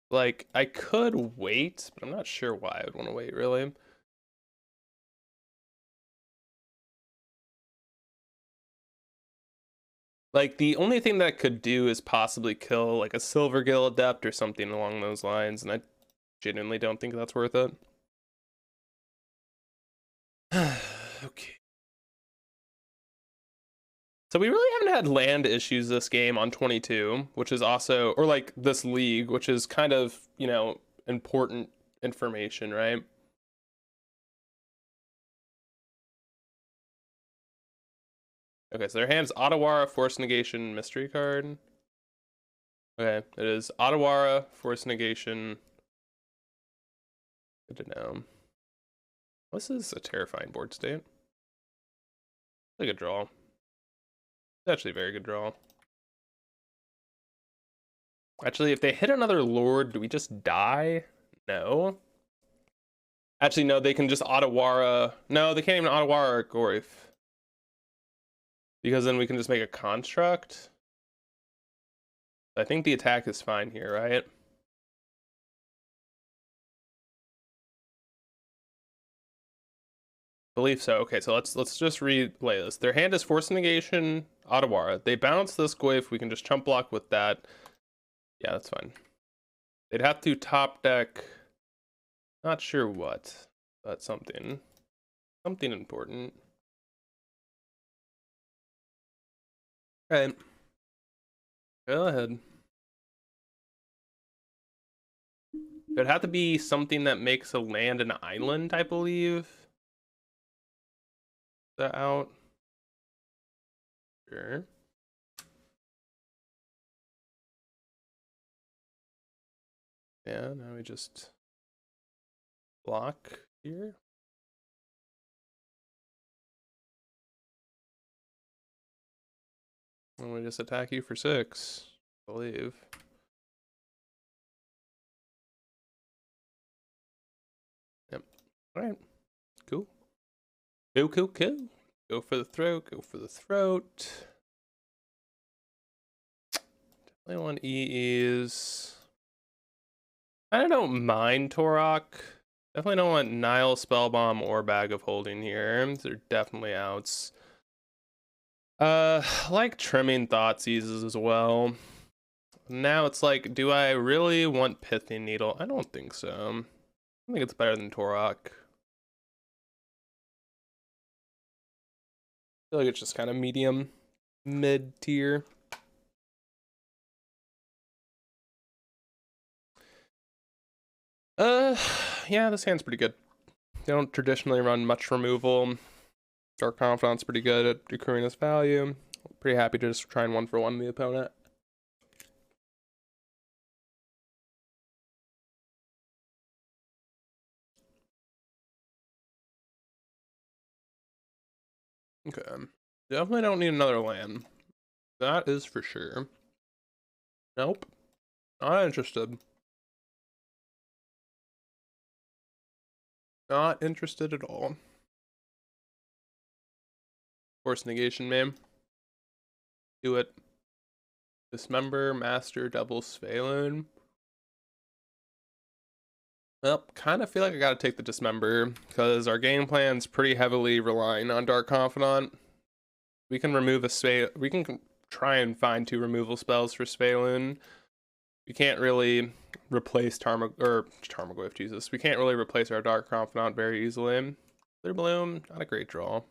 Like, I could wait, but I'm not sure why I would want to wait, really. Like, the only thing that could do is possibly kill, like, a Silvergill Adept or something along those lines, and I genuinely don't think that's worth it. Okay. So we really haven't had land issues this game on 22, which is also, or like this league, which is kind of, important information, right? Okay, so their hand's Otawara, Force Negation, Mystery card. Okay, it is Otawara, Force Negation. Good to know. This is a terrifying board state. A good draw. It's actually a very good draw. Actually, if they hit another Lord, do we just die? No. Actually, no, they can just Otawara. No, they can't even Otawara Gorif. Because then we can just make a construct. I think the attack is fine here, right? Believe so. Okay, so let's just replay this. Their hand is Force Negation, Otawara. They bounce this Gwaif. We can just chump block with that. Yeah, that's fine. They'd have to top deck. Not sure what, but something. Something important. Alright. Go ahead. It'd have to be something that makes a land an island, I believe. That out. Sure. Yeah, now we just block here. And we just attack you for 6, I believe. Yep. Alright. Cool. Cool. Go for the throat, go for the throat. Definitely want ease. I don't mind Torok. Definitely don't want Nile, Spellbomb, or Bag of Holding here. They're definitely outs. Like trimming Thoughtseize as well. Now it's like, do I really want Pithing Needle? I don't think so. I think it's better than Torok. I feel like it's just kind of medium, mid tier. Yeah, this hand's pretty good. They don't traditionally run much removal. Dark Confidant's pretty good at accruing this value. Pretty happy to just try and 1-for-1 the opponent. Okay. Definitely don't need another land. That is for sure. Nope. Not interested. Not interested at all. Force negation, man. Do it. Dismember, Master, Double Svalin. Well, kind of feel like I gotta take the Dismember, because our game plan's pretty heavily relying on Dark Confidant. We can remove we can try and find 2 removal spells for Svalin. We can't really replace Tarmogoyf, Jesus. We can't really replace our Dark Confidant very easily. Clear Bloom, not a great draw.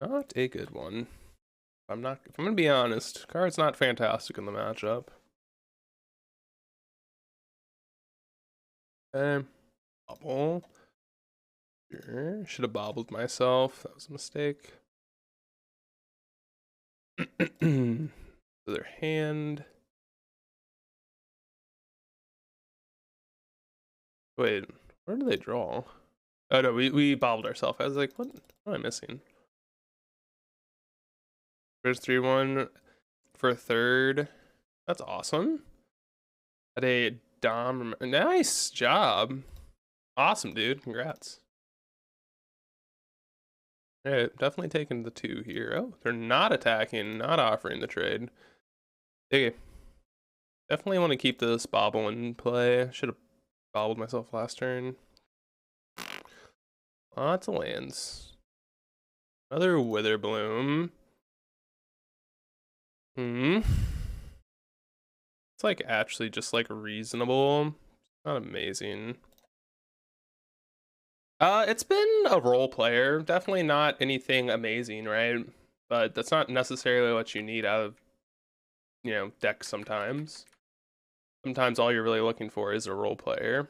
Not a good one. If I'm gonna be honest, card's not fantastic in the matchup. Okay. Bobble. Sure. Should have bobbled myself. That was a mistake. Other hand. Wait, where did they draw? Oh no, we bobbled ourselves. I was like, what am I missing? There's 3-1 for third. That's awesome. At a Dom. Nice job. Awesome, dude. Congrats. Yeah, definitely taking the 2 here. Oh, they're not attacking, not offering the trade. Okay. Definitely want to keep this bobble in play. Should have bobbled myself last turn. Lots of lands. Another Witherbloom. It's like actually just like reasonable. Not amazing. It's been a role player. Definitely not anything amazing, right? But that's not necessarily what you need out of, decks sometimes. Sometimes all you're really looking for is a role player.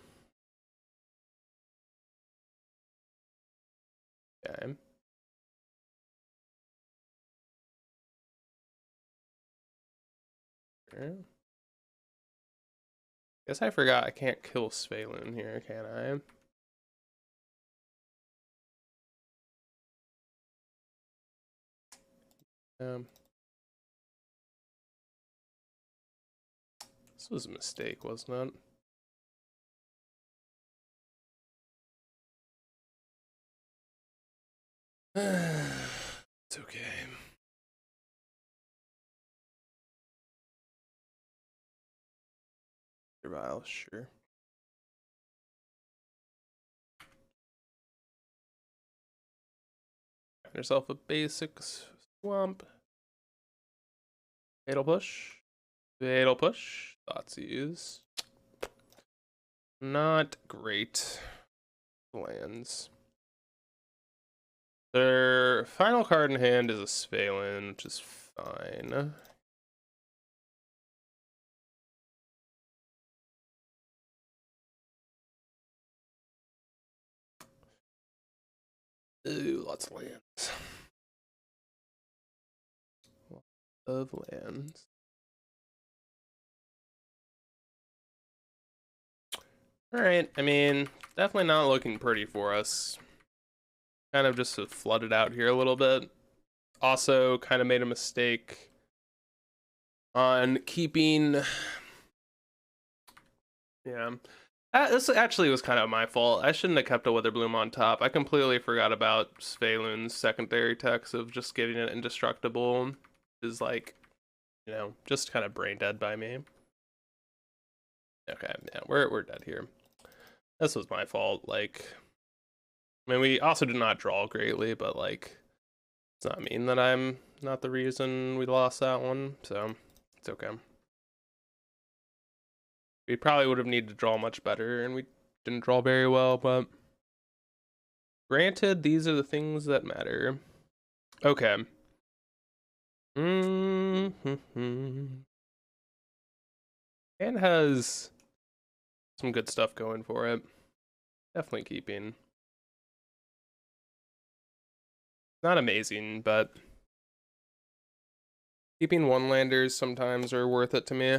Okay. Sure. Guess I forgot I can't kill Svalin here, can I? This was a mistake, wasn't it? It's okay. Survival, sure. Find yourself a basic swamp. Fatal push. Fatal push. Thoughtseize. Not great lands. Their final card in hand is a Svalin, which is fine. Ooh, lots of lands. Lots of lands. Alright, I mean, definitely not looking pretty for us. Kind of just flooded out here a little bit. Also, kind of made a mistake on keeping... Yeah. This actually was kind of my fault. I shouldn't have kept a Witherbloom on top. I completely forgot about Svalin's secondary text of just giving it indestructible. Is like, just kind of brain dead by me. Okay, yeah, we're dead here. This was my fault. Like, I mean, we also did not draw greatly, but like, Does not mean that I'm not the reason we lost that one, so it's okay. We probably would have needed to draw much better, and we didn't draw very well, but granted, these are the things that matter. Okay. And has some good stuff going for it. Definitely keeping. Not amazing, but keeping one landers sometimes are worth it to me.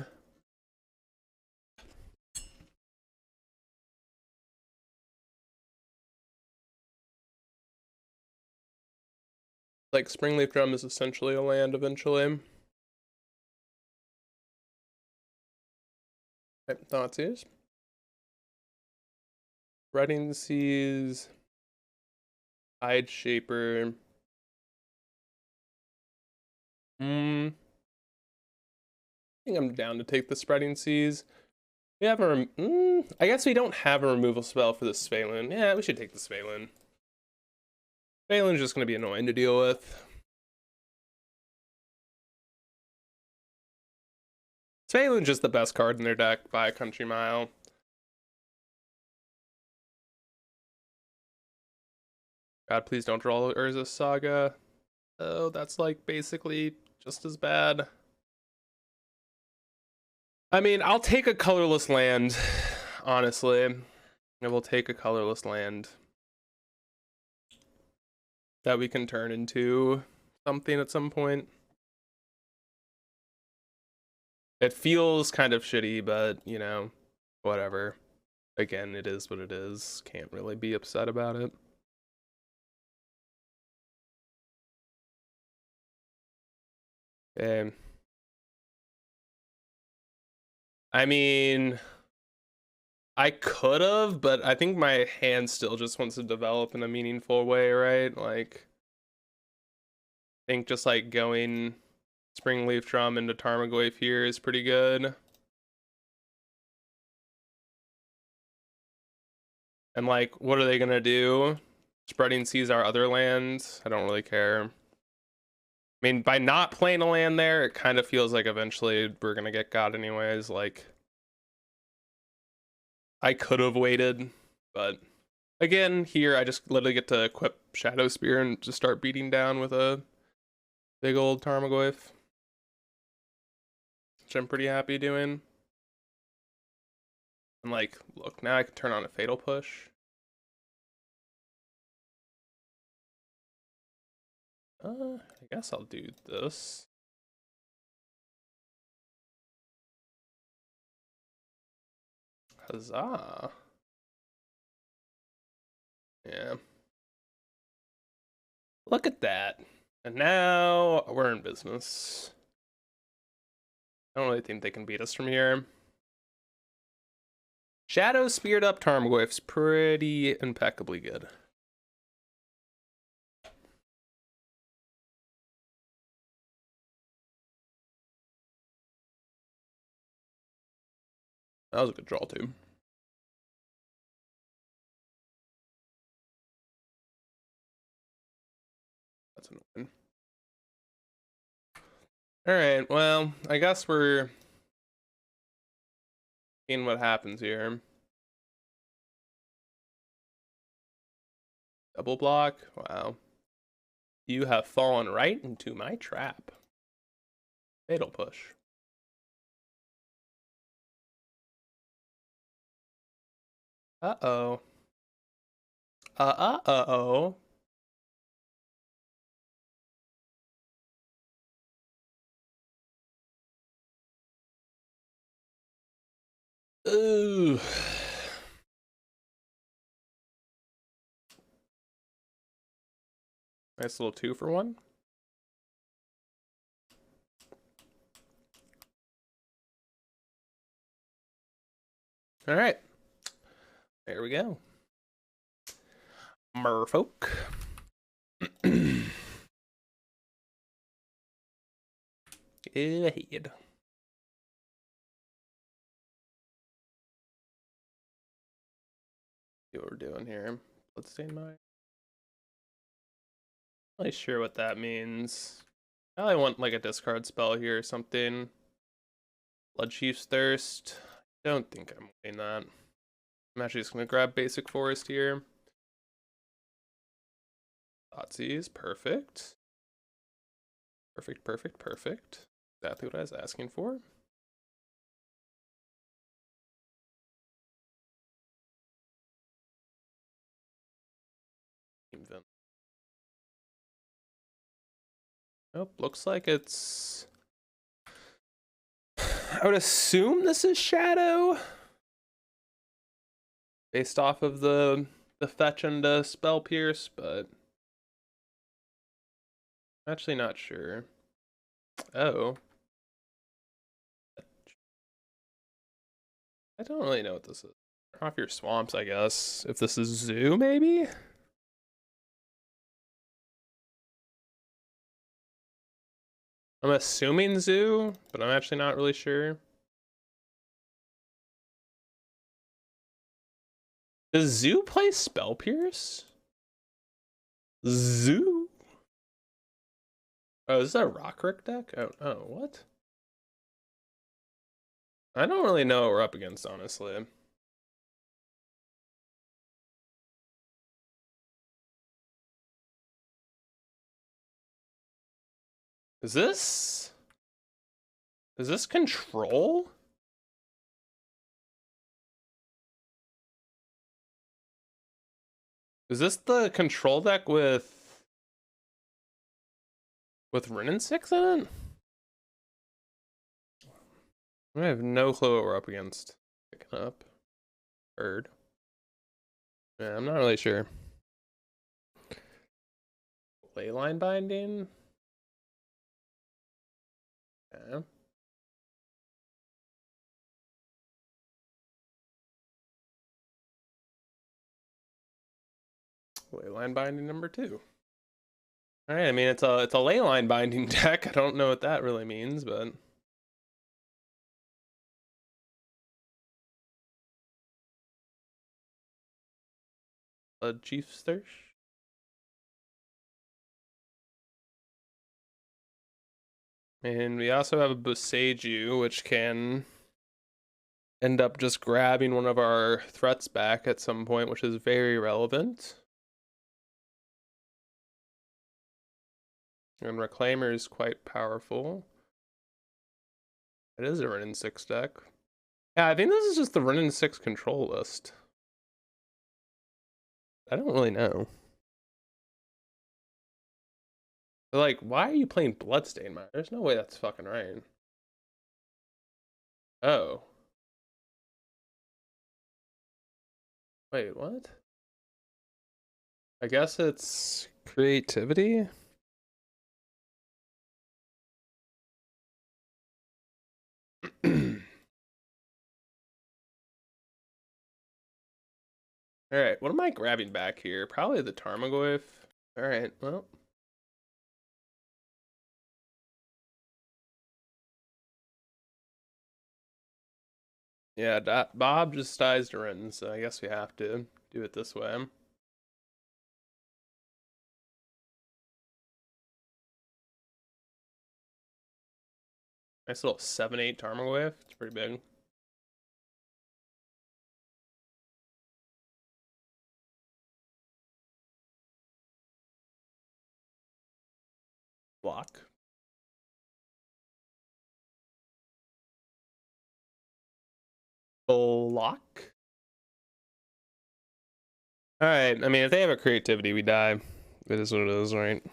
Like Springleaf Drum is essentially a land eventually. Okay, Thoughtseize. Spreading Seas. Tide Shaper. I think I'm down to take the Spreading Seas. We have a I guess we don't have a removal spell for the Svalin. Yeah, we should take the Svalin. Svalin's just gonna be annoying to deal with. Svalin's just the best card in their deck by a country mile. God, please don't draw Urza Saga. Oh, that's like basically just as bad. I mean, I'll take a colorless land, honestly. I will take a colorless land that we can turn into something at some point. It feels kind of shitty, but, you know, whatever. Again, it is what it is. Can't really be upset about it. And I mean, I could have, but I think my hand still just wants to develop in a meaningful way, right? Like, I think just like going Springleaf Drum into Tarmogoyf here is pretty good. And like, what are they gonna do? Spreading Seas our other lands? I don't really care. I mean, by not playing a land there, it kind of feels like eventually we're gonna get God anyways. Like, I could have waited, but again, here I just literally get to equip Shadow Spear and just start beating down with a big old Tarmogoyf, which I'm pretty happy doing. And like, look, now I can turn on a Fatal Push. I guess I'll do this. Huzzah. Yeah. Look at that. And now we're in business. I don't really think they can beat us from here. Shadow Speared up Tarmogoyf's pretty impeccably good. That was a good draw too. That's annoying. Alright, well, I guess we're seeing what happens here. Double block? Wow. You have fallen right into my trap. Fatal Push. Uh-oh. Uh-oh. Ooh. Nice little 2-for-1. All right. There we go. Merfolk. Ahead. See what we're doing here. Let's stay in mind. Not really sure what that means. I want like a discard spell here or something. Bloodchief's Thirst. Don't think I'm winning that. I'm actually just gonna grab basic forest here. Thoughtseize, perfect. Perfect. Exactly what I was asking for. Nope, looks like it's... I would assume this is Shadow. Based off of the fetch and spell pierce, but... I'm actually not sure. Oh. I don't really know what this is. Turn off your swamps, I guess. If this is Zoo, maybe? I'm assuming Zoo, but I'm actually not really sure. Does Zoo play Spell Pierce? Zoo? Oh, is this a Rockrick deck? Oh, what? I don't really know what we're up against, honestly. Is this Control? Is this the Control deck with Wrenn and 6 in it? I have no clue what we're up against. Picking up. Bird. Yeah, I'm not really sure. Leyline Binding? Yeah. Leyline Binding number 2. Alright, I mean it's a Leyline Binding deck. I don't know what that really means, but a Chief's Thirst. And we also have a Boseiju, which can end up just grabbing one of our threats back at some point, which is very relevant. And Reclaimer is quite powerful. It is a Wrenn and 6 deck. Yeah, I think this is just the Wrenn and 6 control list. I don't really know. But like, why are you playing Bloodstain Mire? There's no way that's fucking right. Oh. Wait, what? I guess it's creativity? Alright, what am I grabbing back here? Probably the Tarmogoyf. Alright, well. Yeah, Bob just dies to Renton, so I guess we have to do it this way. Nice little 7/8 Tarmogoyf. It's pretty big. Block. Block. Alright, I mean, if they have a creativity, we die. It is what it is, right?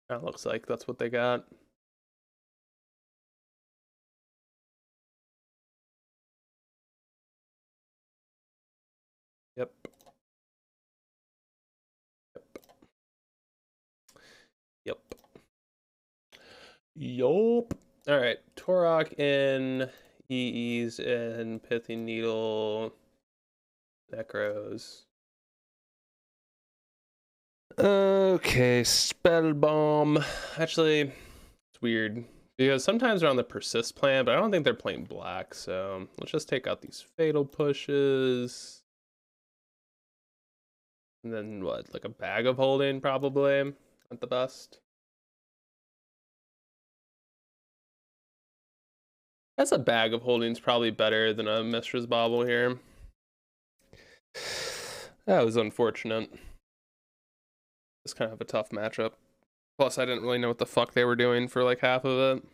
That looks like that's what they got. Yep. Yup. Alright, Torok in, EEs in, Pithing Needle, Necros. Okay, Spell Bomb. Actually, it's weird. Because sometimes they're on the Persist plan, but I don't think they're playing black, so let's just take out these Fatal Pushes. And then what, like a bag of holding probably at the best. That's a bag of holding's probably better than a Mishra's Bauble here. That was unfortunate. It's kind of a tough matchup. Plus, I didn't really know what the fuck they were doing for like half of it.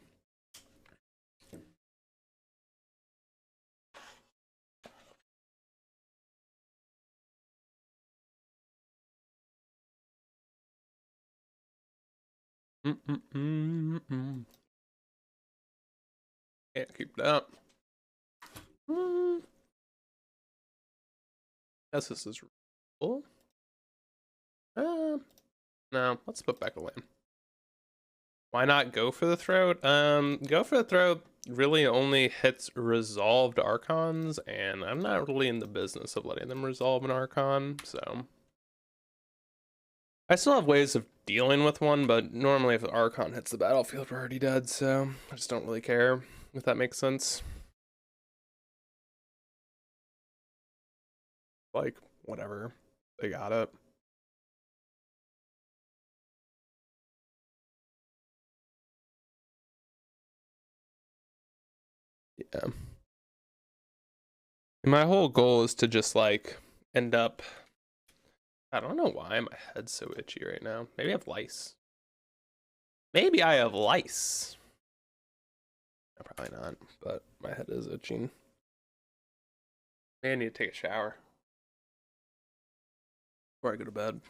Can't keep that. Guess this is cool. No, let's put back a land. Why not go for the throat? Go for the throat really only hits resolved archons, and I'm not really in the business of letting them resolve an archon, so I still have ways of dealing with one, but normally if the archon hits the battlefield, we're already dead, so I just don't really care, if that makes sense. Like, whatever. They got it. Yeah. My whole goal is to just like end up. I don't know why my head's so itchy right now. Maybe I have lice. Maybe I have lice. No, probably not, but my head is itching. Maybe I need to take a shower before I go to bed.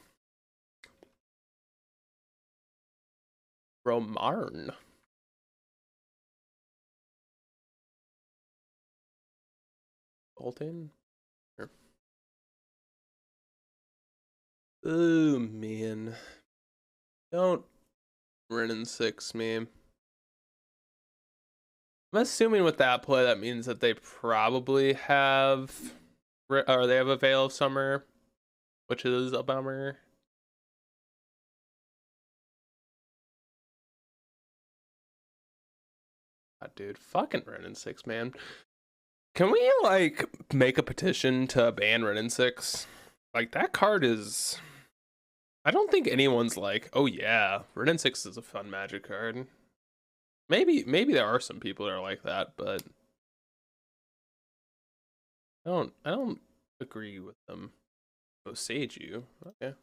Romarn. Bolton? Sure. Oh, man. Don't Renin 6 me. I'm assuming with that play, that means that they probably have, or they have a Veil of Summer, which is a bummer. God, dude, fucking Renin 6, man. Can we like make a petition to ban Renin 6? Like that card is. I don't think anyone's like, oh yeah, Renin 6 is a fun Magic card. Maybe there are some people that are like that, but I don't agree with them. Oh, Sage you. Okay.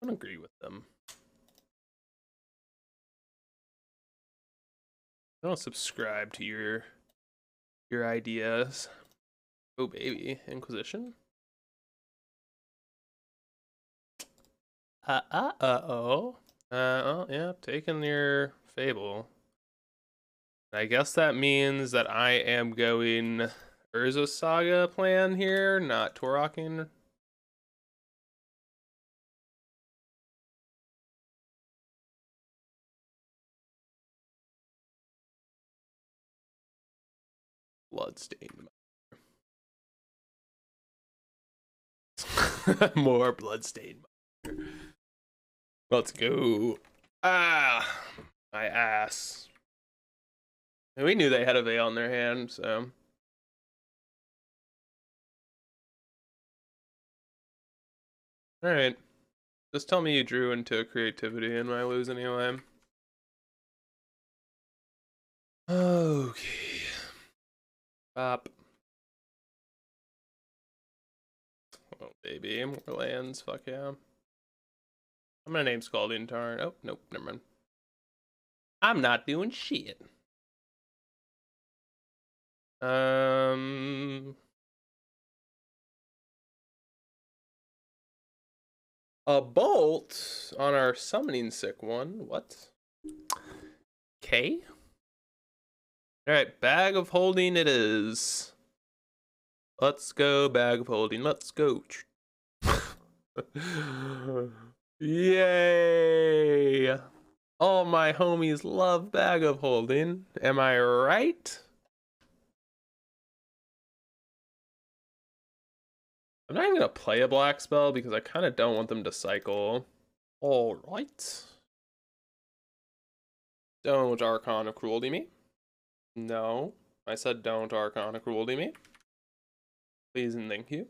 I don't agree with them. I don't subscribe to your ideas. Oh baby, Inquisition? Oh. Oh yeah, taking your Fable. I guess that means that I am going Urza Saga plan here, not Torokin. Bloodstained. More Bloodstained. Let's go. Ah, my ass. And we knew they had a Veil in their hand, so. Alright. Just tell me you drew into creativity and I lose anyway. Okay. Up. Oh, baby. More lands. Fuck yeah. I'm gonna name Scalding Tarn. Oh, nope. Never mind. I'm not doing shit. A bolt on our summoning sick one. What? Okay. Alright, bag of holding it is. Let's go, bag of holding. Let's go. Yay! All my homies love bag of holding. Am I right? I'm not even gonna play a black spell because I kind of don't want them to cycle. All right. Don't Archon of Cruelty me. No, I said don't Archon of Cruelty me. Please and thank you.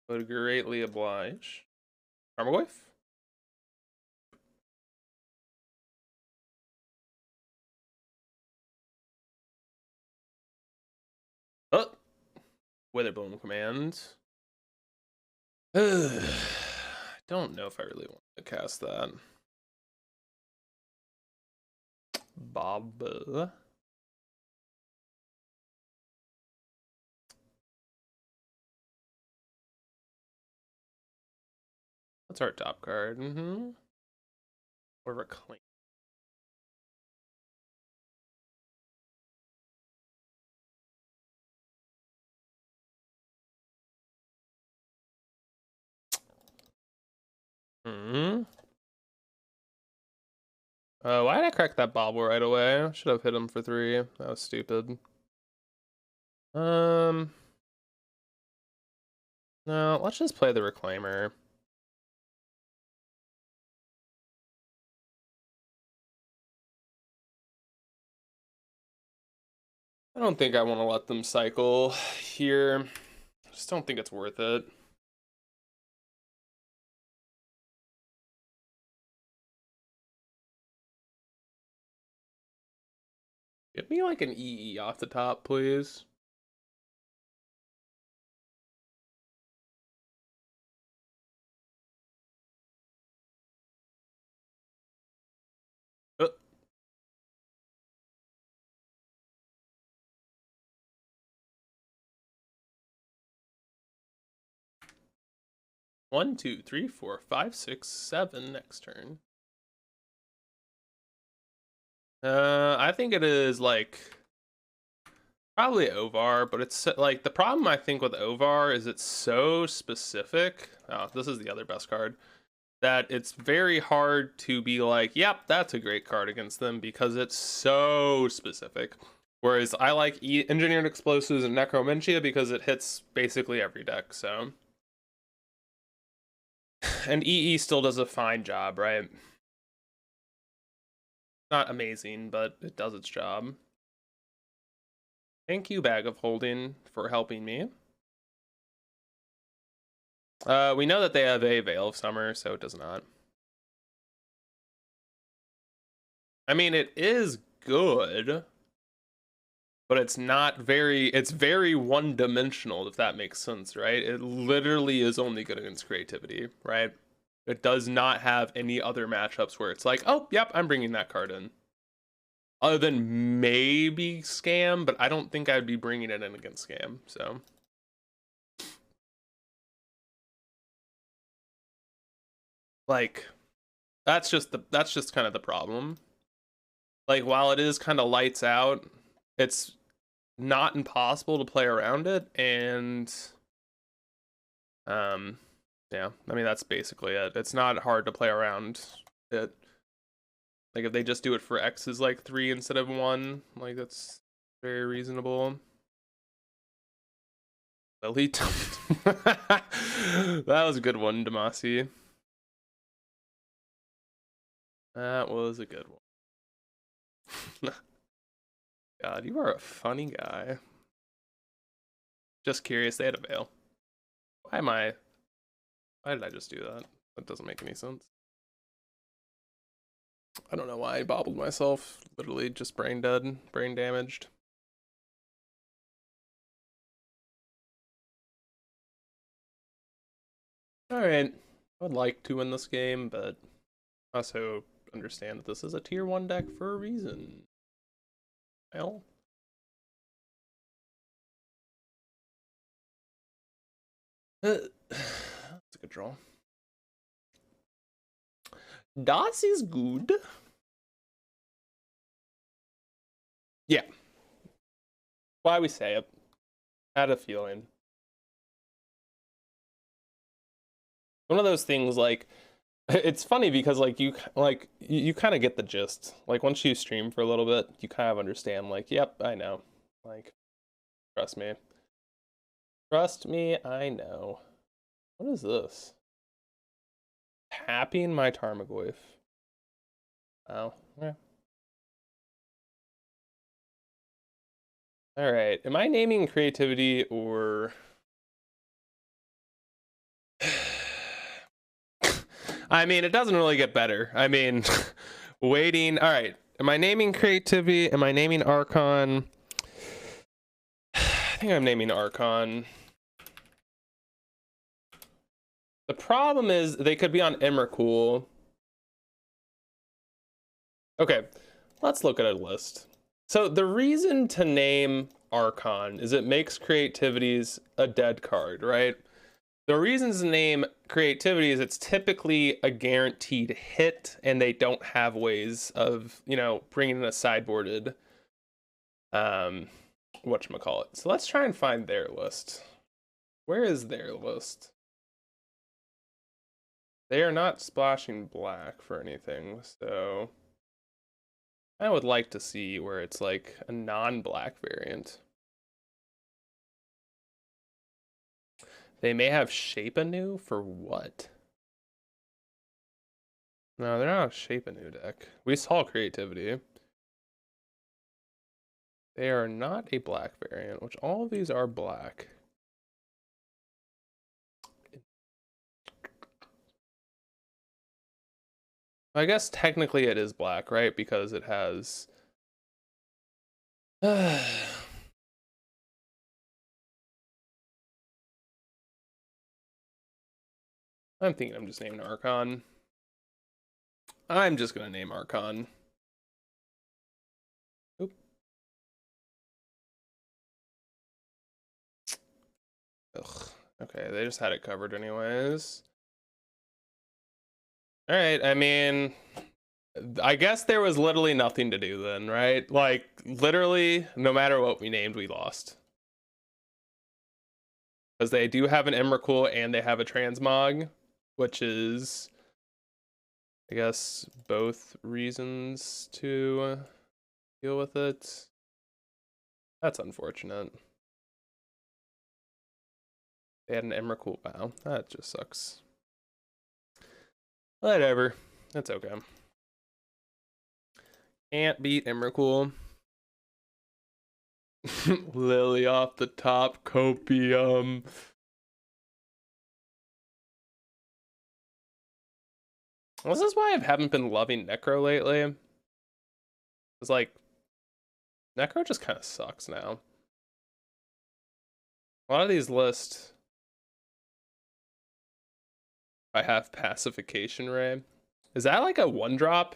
Would greatly oblige. Tarmogoyf? Oh! Witherbloom command. I don't know if I really want to cast that. Bob. What's our top card? Or Reclaim. Why did I crack that bobble right away? I should have hit him for 3. That was stupid. No, let's just play the Reclaimer. I don't think I want to let them cycle here. I just don't think it's worth it. Give me like an EE off the top, please. Oh. One, 2, 3, 4, 5, 6, 7 next turn. I think it is like probably Ovar, but it's like the problem I think with Ovar is it's so specific. Oh, this is the other best card. That it's very hard to be like, yep, that's a great card against them because it's so specific. Whereas I like Engineered Explosives and Necromentia because it hits basically every deck, so. And EE still does a fine job, right? Not amazing, but it does its job. Thank you, Bag of Holding, for helping me. We know that they have a Veil of Summer, so it does not. I mean, it is good, but it's very one-dimensional, if that makes sense, right? It literally is only good against creativity, right? It does not have any other matchups where it's like, oh, yep, I'm bringing that card in. Other than maybe Scam, but I don't think I'd be bringing it in against Scam, so. Like, that's just kind of the problem. Like, while it is kind of lights out, it's not impossible to play around it, and yeah, I mean that's basically it. It's not hard to play around it. Like if they just do it for X's like 3 instead of 1, like that's very reasonable. Elite. That was a good one, Damasi. That was a good one. God, you are a funny guy. Just curious, they had a veil. Why did I just do that? That doesn't make any sense. I don't know why I bobbled myself. Literally just brain dead, brain damaged. Alright. I would like to win this game, but also understand that this is a tier 1 deck for a reason. Well. That's a good draw. Das is good. Yeah. Why we say it. Had a feeling. One of those things like it's funny because like you kind of get the gist. Like once you stream for a little bit, you kind of understand like, yep, I know. Like trust me. Trust me, I know. What is this? Tapping my Tarmogoyf. Oh, yeah. All right. Am I naming creativity or I mean, it doesn't really get better. I mean, waiting. All right. Am I naming creativity? Am I naming Archon? I think I'm naming Archon. The problem is they could be on Emrakul. Okay, let's look at a list. So the reason to name Archon is it makes creativities a dead card, right? The reasons to name creativity is it's typically a guaranteed hit, and they don't have ways of, you know, bringing in a sideboarded, whatchamacallit. So let's try and find their list. Where is their list? They are not splashing black for anything, so I would like to see where it's like a non-black variant. They may have Shape Anew for what? No, they're not a Shape Anew deck. We saw creativity. They are not a black variant, which all of these are black. I guess technically it is black, right? Because it has... I'm thinking I'm just naming Archon. I'm just gonna name Archon. Oop. Ugh. Okay, they just had it covered anyways. Alright, I mean... I guess there was literally nothing to do then, right? Like, literally, no matter what we named, we lost. Because they do have an Emrakul and they have a Transmog, which is, I guess, both reasons to deal with it. That's unfortunate. They had an Emrakul. Wow, that just sucks. Whatever. That's okay. Can't beat Emrakul. Lily off the top, Copium. This is why I haven't been loving Necro lately. It's like, Necro just kind of sucks now. A lot of these lists, I have Pacification Ray. Is that like a 1-drop?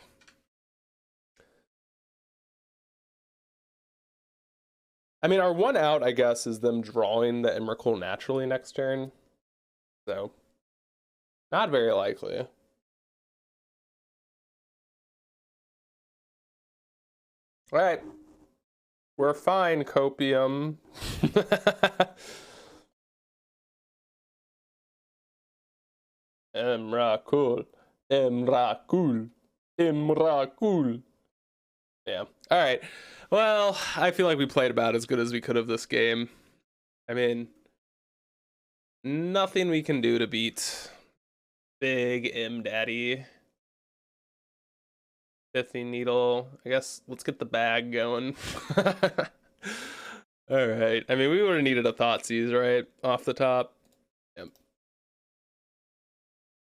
I mean, our 1 out, I guess, is them drawing the Emrakul naturally next turn. So, not very likely. Alright. We're fine, Copium. Emrakul. Emrakul. Emrakul. Yeah. Alright. Well, I feel like we played about as good as we could of this game. I mean, nothing we can do to beat Big M Daddy. Pithy Needle. I guess let's get the bag going. Alright. I mean, we would have needed a Thoughtseize, right? Off the top. Yep.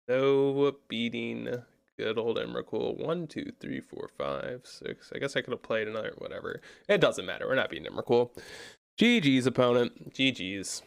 No beating good old Emrakul. 1, 2, 3, 4, 5, 6. I guess I could have played another, whatever. It doesn't matter. We're not beating Emrakul. GG's, opponent. GG's.